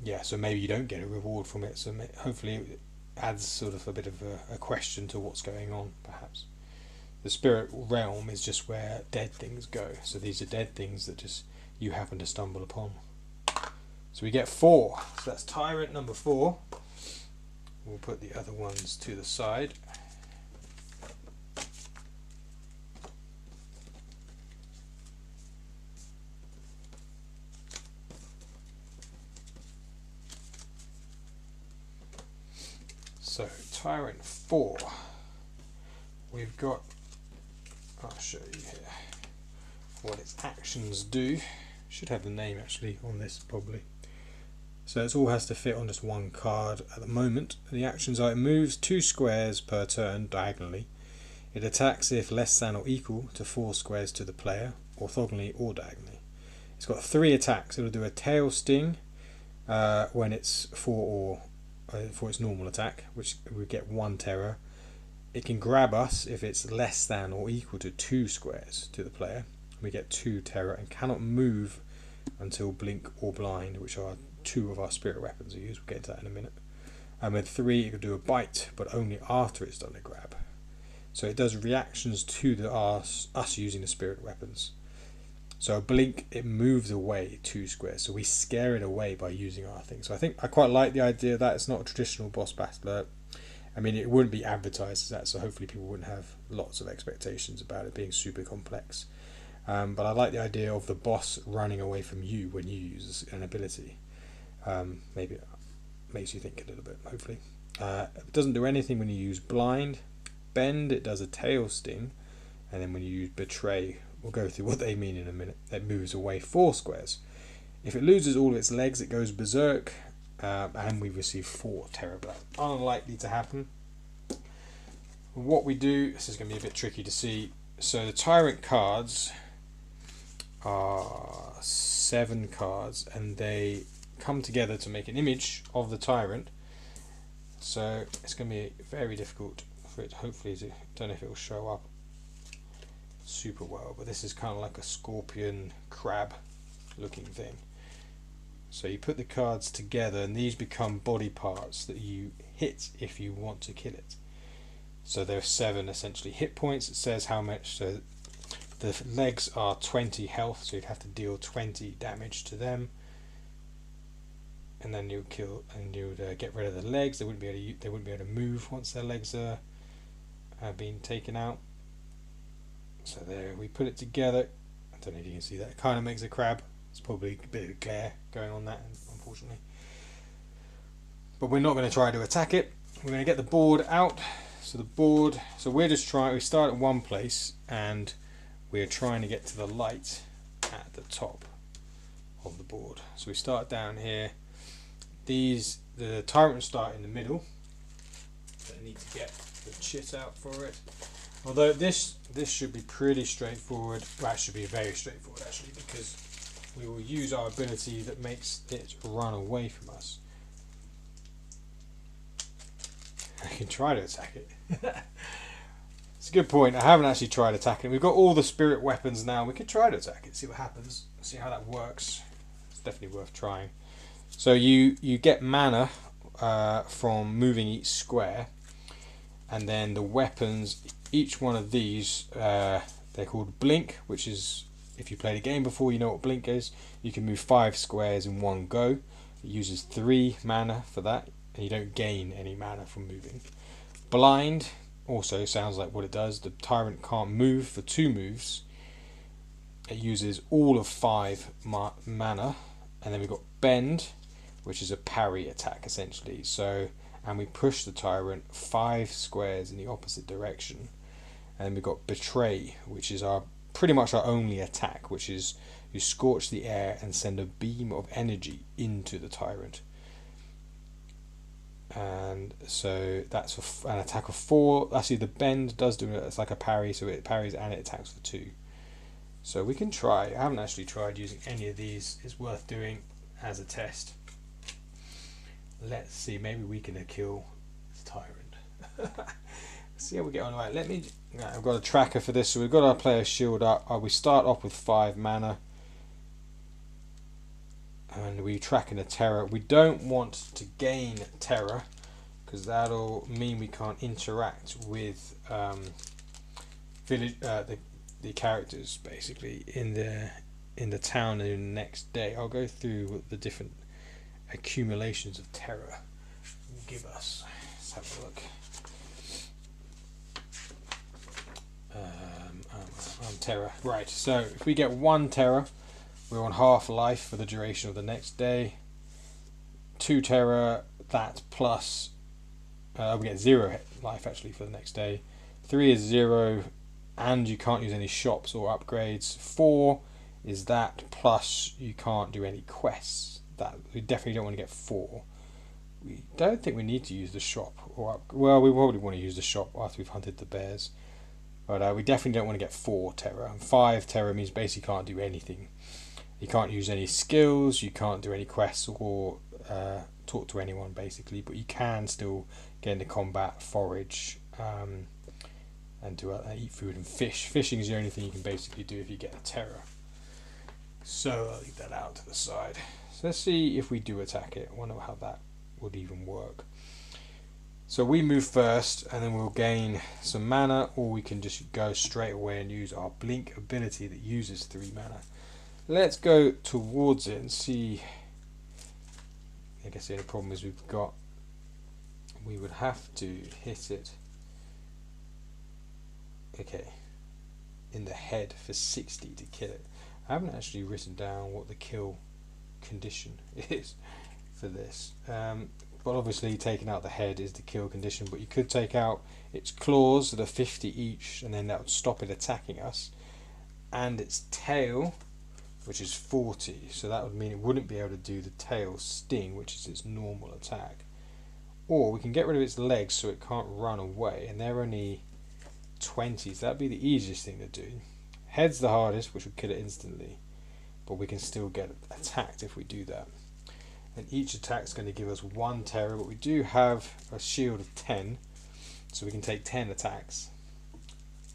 yeah, so maybe you don't get a reward from it. So hopefully it adds sort of a bit of a question to what's going on, perhaps. The spirit realm is just where dead things go. So these are dead things that just you happen to stumble upon. So we get 4. So that's tyrant number 4. We'll put the other ones to the side. So tyrant 4. We've got, I'll show you here what its actions do. Should have the name actually on this probably. So it all has to fit on just one card at the moment. The actions are: it moves 2 squares per turn diagonally. It attacks if less than or equal to 4 squares to the player, orthogonally or diagonally. It's got 3 attacks. It'll do a tail sting when it's for its normal attack, which we get 1 terror. It can grab us if it's less than or equal to 2 squares to the player. We get 2 terror, and cannot move until blink or blind, which are 2 of our spirit weapons are used. We'll get into that in a minute. And with 3, it could do a bite, but only after it's done a grab. So it does reactions to us using the spirit weapons. So a blink, it moves away 2 squares, so we scare it away by using our thing. So I think I quite like the idea that it's not a traditional boss battler. I mean, it wouldn't be advertised as that, so hopefully people wouldn't have lots of expectations about it being super complex. But I like the idea of the boss running away from you when you use an ability. Maybe it makes you think a little bit, hopefully. It doesn't do anything when you use blind. Bend, it does a tail sting. And then when you use betray, we'll go through what they mean in a minute. It moves away 4 squares. If it loses all of its legs, it goes berserk. And we receive 4 terror, but that's unlikely to happen. What we do, this is going to be a bit tricky to see. So the tyrant cards are 7 cards, and they come together to make an image of the tyrant. So it's going to be very difficult for it, hopefully, to, don't know if it will show up super well, but this is kind of like a scorpion crab looking thing. So you put the cards together, and these become body parts that you hit if you want to kill it. So there are 7 essentially hit points. It says how much. So the legs are 20 health, so you'd have to deal 20 damage to them. And then you kill, and you would get rid of the legs. They wouldn't be able to move once their legs are been taken out. So there, we put it together. I don't know if you can see that. It kind of makes a crab. It's probably a bit of glare going on that, unfortunately. But we're not going to try to attack it. We're going to get the board out. So the board, so we're just trying, we start at one place, and we're trying to get to the light at the top of the board. So we start down here. The tyrants start in the middle. So I need to get the chit out for it. Although this should be pretty straightforward. Well, it should be very straightforward actually, because we will use our ability that makes it run away from us. I can try to attack it. It's a good point. I haven't actually tried attacking it. We've got all the spirit weapons now. We could try to attack it, see what happens, see how that works. It's definitely worth trying. So you get mana from moving each square, and then the weapons, each one of these, they're called blink, which is, if you played a game before, you know what blink is. You can move 5 squares in one go. It uses 3 mana for that. and you don't gain any mana from moving. Blind also sounds like what it does. The tyrant can't move for 2 moves. It uses all of 5 mana, and then we've got Bend, which is a parry attack essentially. So, and we push the tyrant 5 squares in the opposite direction. And we've got Betray, which is pretty much our only attack, which is you scorch the air and send a beam of energy into the tyrant. And so that's an attack of 4. Actually, the Bend does do it. It's like a parry, so it parries and it attacks for 2. So we can try. I haven't actually tried using any of these. It's worth doing as a test. Let's see. Maybe we can kill this tyrant. See how we get on. Right. I've got a tracker for this. So we've got our player shield up. We start off with 5 mana. And we're tracking a terror. We don't want to gain terror because that'll mean we can't interact with the characters basically in the town in the next day. I'll go through what the different accumulations of terror will give us. Let's have a look. Terror. Right. So if we get 1 terror, we're on half life for the duration of the next day. 2 terror, that plus we get 0 life actually for the next day. 3 is 0, and you can't use any shops or upgrades. 4 is that plus you can't do any quests. That we definitely don't want to get 4. We don't think we need to use the shop or well, we probably want to use the shop after we've hunted the bears. But we definitely don't want to get 4 terror. And 5 terror means basically can't do anything. You can't use any skills, you can't do any quests or talk to anyone basically, but you can still get into combat, forage, and do eat food and fish. Fishing is the only thing you can basically do if you get a terror. So I'll leave that out to the side. So let's see if we do attack it. I wonder how that would even work. So we move first and then we'll gain some mana, or we can just go straight away and use our blink ability that uses 3 mana. Let's go towards it and see. I guess the only problem is we would have to hit it, okay, in the head for 60 to kill it. I haven't actually written down what the kill condition is for this. But obviously taking out the head is the kill condition, but you could take out its claws that are 50 each, and then that would stop it attacking us, and its tail, which is 40, so that would mean it wouldn't be able to do the tail sting, which is its normal attack. Or we can get rid of its legs so it can't run away, and they're only 20, so that'd be the easiest thing to do. Head's the hardest, which would kill it instantly, but we can still get attacked if we do that. And each attack is going to give us 1 terror, but we do have a shield of 10, so we can take 10 attacks.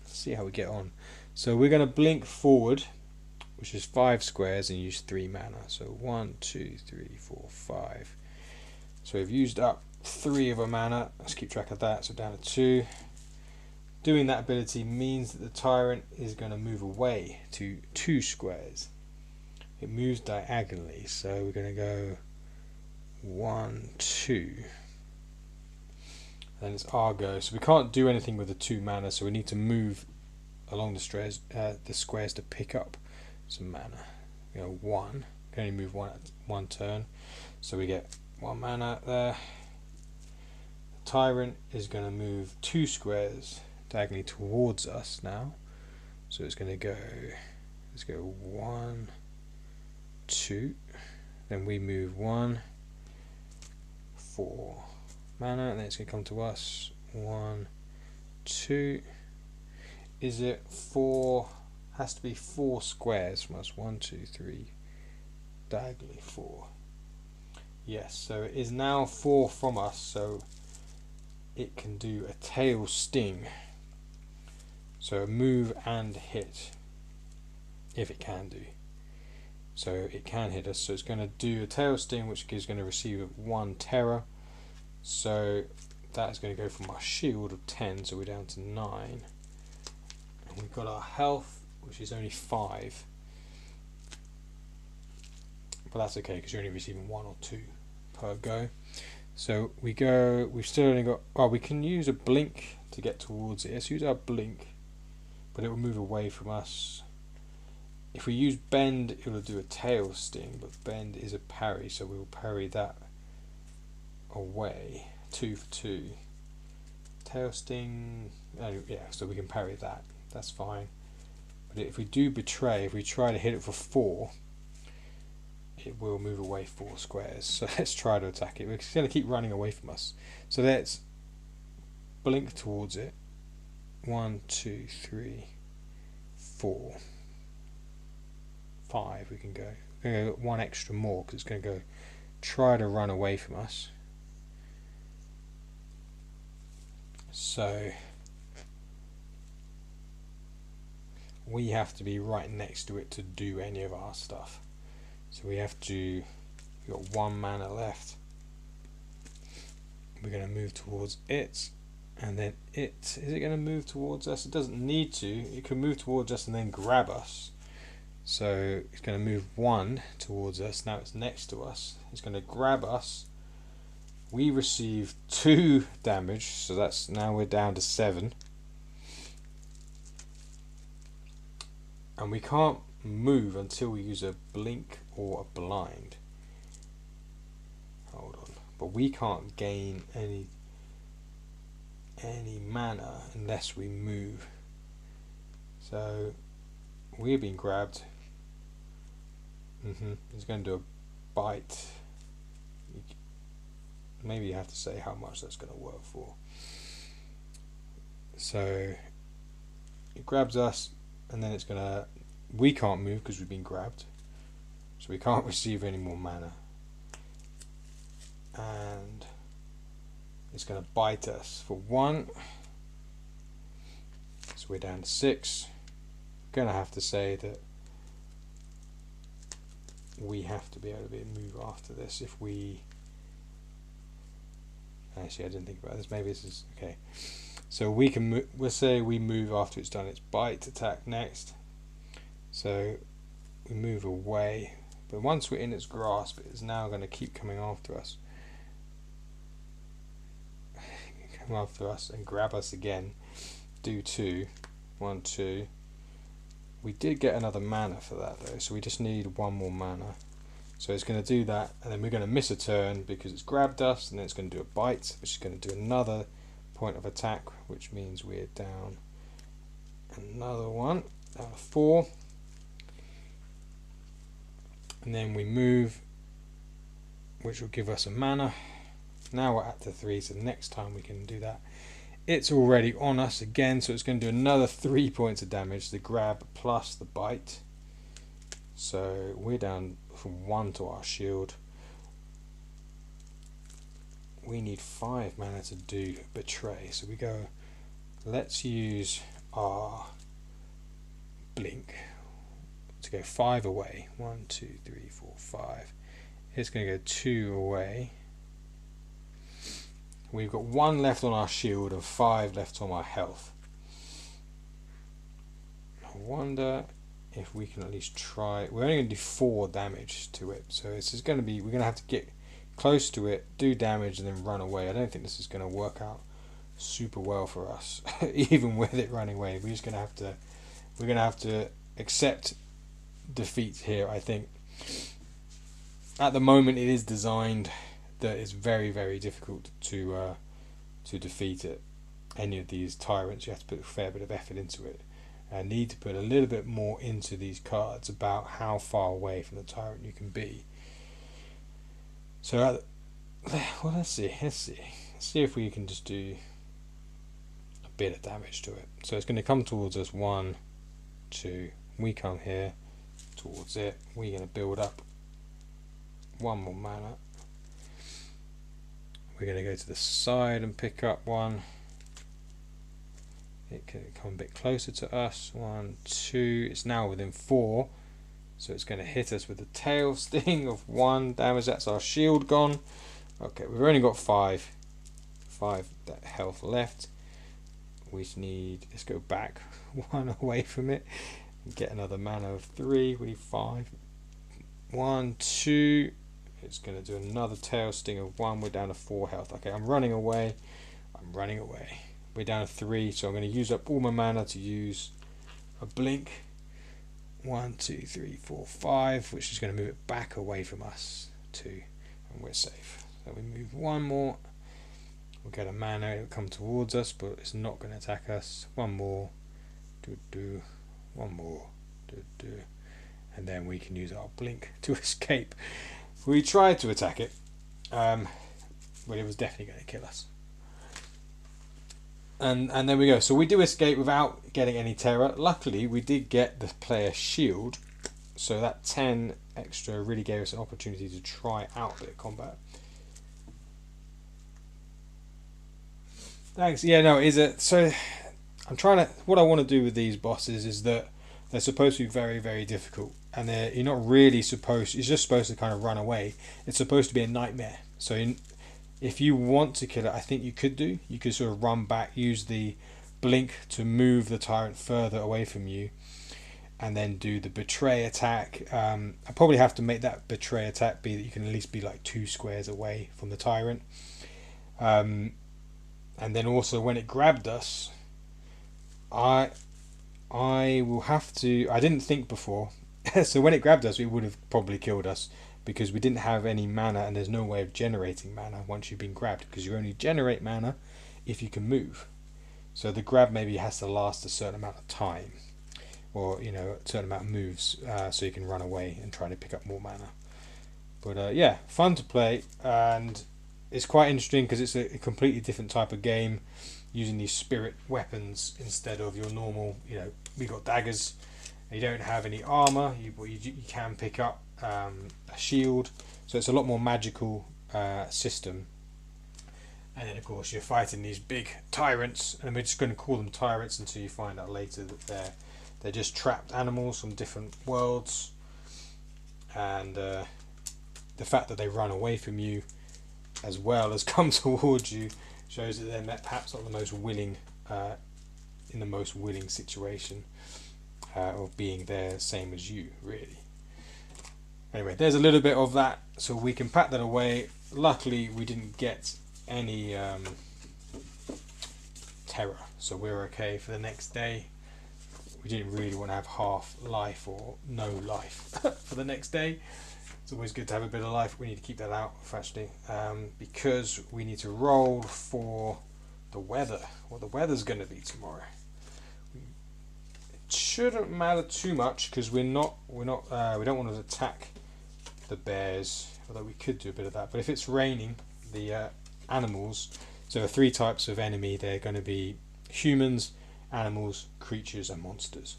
Let's see how we get on. So we're going to blink forward, which is 5 squares, and use 3 mana. So 1, 2, 3, 4, 5. So we've used up 3 of our mana. Let's keep track of that. So down to 2. Doing that ability means that the tyrant is going to move away to 2 squares. It moves diagonally, so we're going to go 1, 2. Then it's our go. So we can't do anything with the 2 mana, so we need to move along the squares to pick up some mana. You know, 1. Can only move one turn, so we get 1 mana there. The tyrant is going to move 2 squares diagonally towards us now, so it's going to go. Let's go 1, 2. Then we move 1. 4 mana, and then it's going to come to us. 1, 2. Is it 4? Has to be 4 squares from us. 1, 2, 3. Diagonally 4. Yes, so it is now 4 from us, so it can do a tail sting. So move and hit, if it can do. So it can hit us, so it's going to do a tail sting, which is going to receive 1 terror. So that is going to go from our shield of 10, so we're down to 9. And we've got our health, which is only 5. But that's okay, because you're only receiving 1 or 2 per go. So we go. We've still only got. Oh, we can use a blink to get towards it. Let's use our blink, but it will move away from us. If we use bend, it will do a tail sting, but bend is a parry, so we will parry that away. 2 for 2. Tail sting. Oh, yeah, so we can parry that. That's fine. But if we do betray, if we try to hit it for 4, it will move away 4 squares. So let's try to attack it. It's going to keep running away from us. So let's blink towards it. 1, 2, 3, 4, 5. We can go. We're going to go 1 extra more because it's going to go try to run away from us. So we have to be right next to it to do any of our stuff. So we have to. We've got 1 mana left. We're going to move towards it, and then is it going to move towards us? It doesn't need to. It can move towards us and then grab us. So it's going to move 1 towards us. Now it's next to us. It's going to grab us. We receive 2 damage, so that's now we're down to 7. And we can't move until we use a blink or a blind. Hold on. But we can't gain any mana unless we move. So we're being grabbed. It's going to do a bite. Maybe you have to say how much that's going to work for. So it grabs us, and then it's going to. We can't move because we've been grabbed, so we can't receive any more mana. And it's going to bite us for 1. So we're down to 6. I'm going to have to say that we have to be able to move after this. If we actually, I didn't think about this. Maybe this is okay. So we can move. We'll say we move after it's done its bite attack next. So we move away, but once we're in its grasp, it is now going to keep coming after us. Come after us and grab us again. Do 2. 1, 2. We did get another mana for that though, so we just need 1 more mana. So it's going to do that, and then we're going to miss a turn because it's grabbed us, and then it's going to do a bite, which is going to do another point of attack, which means we're down another 1, down to 4. And then we move, which will give us a mana. Now we're at the 3, so next time we can do that. It's already on us again, so it's going to do another 3 points of damage, the grab plus the bite. So we're down from 1 to our shield. We need 5 mana to do betray, so we go, let's use our blink to go 5 away. 1, 2, 3, 4, 5. It's going to go 2 away. We've got 1 left on our shield and 5 left on our health. I wonder if we can at least try. We're only going to do 4 damage to it, so this is going to be. We're going to have to get close to it, do damage, and then run away. I don't think this is going to work out super well for us, even with it running away. We're just going to have to. We're going to have to accept defeat here. I think at the moment it is designed that it's very, very difficult to defeat it. Any of these tyrants, you have to put a fair bit of effort into it. I need to put a little bit more into these cards about how far away from the tyrant you can be. So, well, let's see if we can just do a bit of damage to it. So it's going to come towards us. 1, 2. We come here towards it. We're going to build up 1 more mana. We're going to go to the side and pick up 1. It can come a bit closer to us. 1, 2. It's now within 4, so it's going to hit us with a tail sting of 1 damage. That's our shield gone. Okay, we've only got 5 health left. We need. Let's go back 1 away from it and get another mana of 3. We need 5. 1, 2. It's going to do another tail sting of 1. We're down to 4 health. Okay, I'm running away. I'm running away. We're down to 3, so I'm going to use up all my mana to use a blink. 1, 2, 3, 4, 5, which is going to move it back away from us. 2, and we're safe. So we move 1 more. We'll get a mana. It'll come towards us, but it's not going to attack us. 1 more. Do. 1 more. Do. And then we can use our blink to escape. We tried to attack it, but it was definitely going to kill us. And there we go. So we do escape without getting any terror. Luckily, we did get the player shield, so that 10 extra really gave us an opportunity to try out a bit of combat. Thanks. Yeah, no, so I'm trying to. What I want to do with these bosses is that they're supposed to be very, very difficult, and you're not really supposed. You're just supposed to kind of run away. It's supposed to be a nightmare. So if you want to kill it, I think you could do. You could sort of run back, use the blink to move the tyrant further away from you, and then do the betray attack. I probably have to make that betray attack be that you can at least be like 2 squares away from the tyrant. And then also when it grabbed us, I will have to. I didn't think before, so when it grabbed us, it would have probably killed us because we didn't have any mana, and there's no way of generating mana once you've been grabbed because you only generate mana if you can move. So the grab maybe has to last a certain amount of time, or a certain amount of moves, so you can run away and try to pick up more mana. But yeah, fun to play, and it's quite interesting because it's a completely different type of game, using these spirit weapons instead of your normal. We got daggers. You don't have any armor. You can pick up a shield, so it's a lot more magical system. And then of course you're fighting these big tyrants, and we're just going to call them tyrants until you find out later that they're just trapped animals from different worlds, and the fact that they run away from you as well as come towards you shows that they're perhaps not the most willing, in the most willing situation of being there, same as you, really. Anyway, there's a little bit of that, so we can pack that away. Luckily, we didn't get any terror, so we're okay for the next day. We didn't really want to have half life or no life for the next day. It's always good to have a bit of life. We need to keep that out, actually, because we need to roll for the weather. What the weather's going to be tomorrow. It shouldn't matter too much because we don't want to attack the bears, although we could do a bit of that. But if it's raining, the animals. So there are 3 types of enemy. They're going to be humans, animals, creatures, and monsters.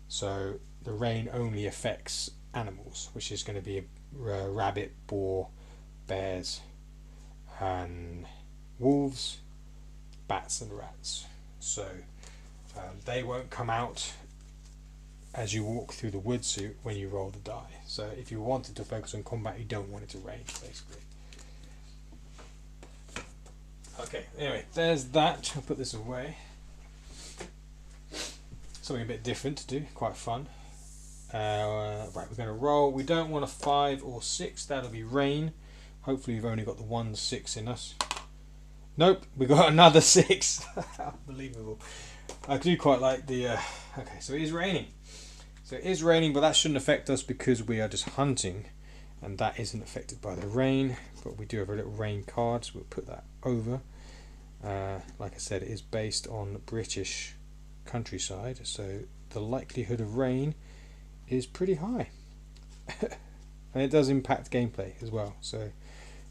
So the rain only affects animals, which is going to be a rabbit, boar, bears, and wolves, bats, and rats. So they won't come out as you walk through the woods when you roll the die. So if you wanted to focus on combat, you don't want it to rain, basically. Okay, anyway, there's that. I'll put this away. Something a bit different to do, quite fun. Right, we're going to roll. We don't want a 5 or 6, that'll be rain. Hopefully we've only got the 1 6 in us. Nope, we got another 6. Unbelievable. I do quite like the okay, so it is raining. So it is raining, but that shouldn't affect us because we are just hunting, and that isn't affected by the rain. But we do have a little rain card, so we'll put that over. Like I said, it is based on British countryside, so the likelihood of rain is pretty high. And it does impact gameplay as well, so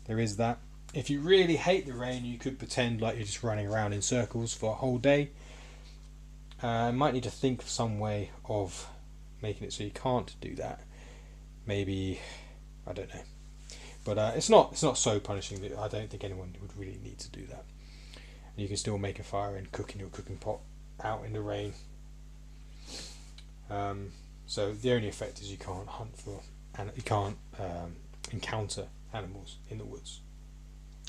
there is that. If you really hate the rain, you could pretend like you're just running around in circles for a whole day. Might need to think of some way of making it so you can't do that. Maybe, I don't know, but it's not so punishing that I don't think anyone would really need to do that. And you can still make a fire and cook in your cooking pot out in the rain. So the only effect is you can't hunt for, and you can't encounter animals in the woods.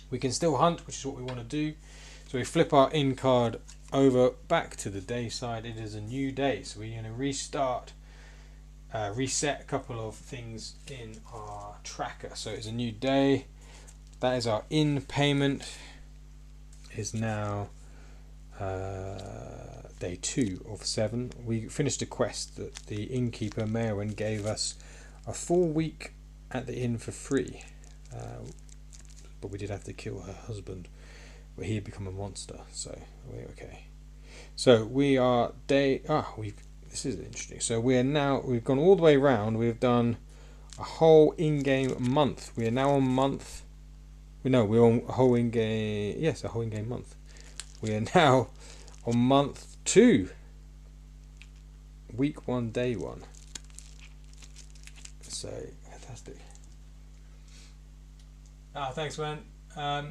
We can still hunt, which is what we want to do. So we flip our in card over back to the day side. It is a new day, so we're going to restart reset a couple of things in our tracker. So it's a new day. That is our in payment. Is now day 2 of 7. We finished a quest that the innkeeper Merwin gave us a full week at the inn for free, but we did have to kill her husband, but he had become a monster, so we're okay. So we are this is interesting. So we've gone all the way around. We've done a whole in-game month. We are now on month. We're on a whole in-game. Yes, a whole in-game month. We are now on month 2, week 1, day 1. So fantastic. Thanks, man. I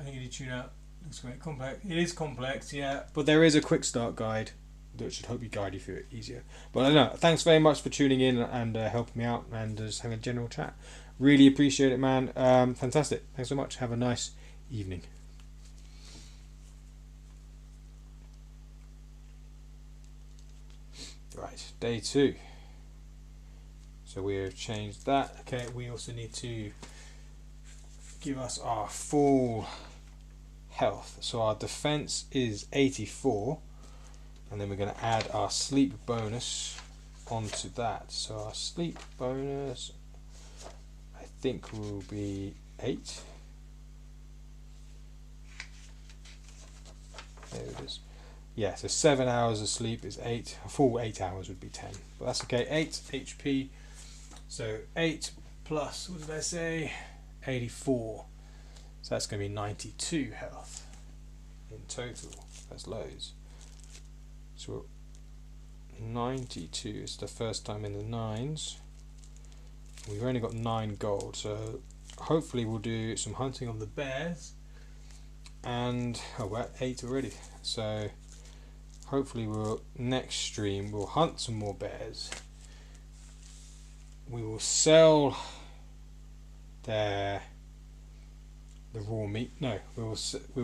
think you need to tune out. Looks quite complex. It is complex, yeah. But there is a quick start guide that should hope you guide you through it easier. But I don't know. Thanks very much for tuning in and helping me out and just having a general chat. Really appreciate it, man. Fantastic. Thanks so much. Have a nice evening. Right, day 2. So we have changed that. Okay, we also need to give us our full health. So our defense is 84, and then we're going to add our sleep bonus onto that. So our sleep bonus, I think, will be 8. There it is. Yeah, so 7 hours of sleep is 8. A full 8 hours would be 10. But that's okay. 8 HP. So 8 plus, what did I say? 84. So that's going to be 92 health in total. That's loads. So 92 is the first time in the 9s. We've only got 9 gold. So hopefully we'll do some hunting on the bears. And we're at 8 already. So hopefully next stream we'll hunt some more bears. We will sell the raw meat. No, we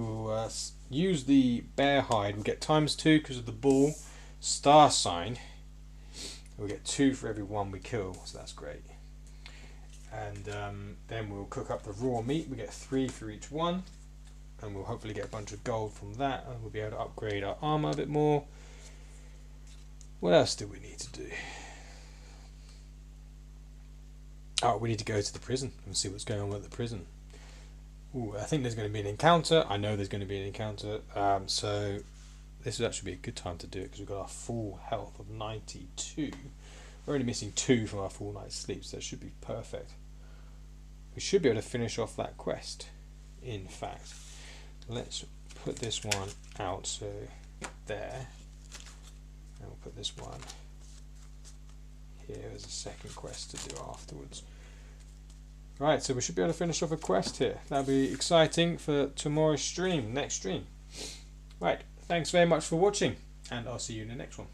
will use the bear hide. We'll get ×2 because of the bull star sign. We'll get 2 for every 1 we kill, so that's great. And then we'll cook up the raw meat. We get 3 for each one, and we'll hopefully get a bunch of gold from that, and we'll be able to upgrade our armor a bit more. What else do we need to do? Oh, we need to go to the prison and see what's going on with the prison. Ooh, I think there's going to be an encounter. I know there's going to be an encounter. So this would actually be a good time to do it because we've got our full health of 92. We're only missing 2 from our full night's sleep, so it should be perfect. We should be able to finish off that quest. In fact, let's put this one out. So there, and we'll put this one here as a second quest to do afterwards. Right, so we should be able to finish off a quest here. That'll be exciting for tomorrow's stream, next stream. Right, thanks very much for watching, and I'll see you in the next one.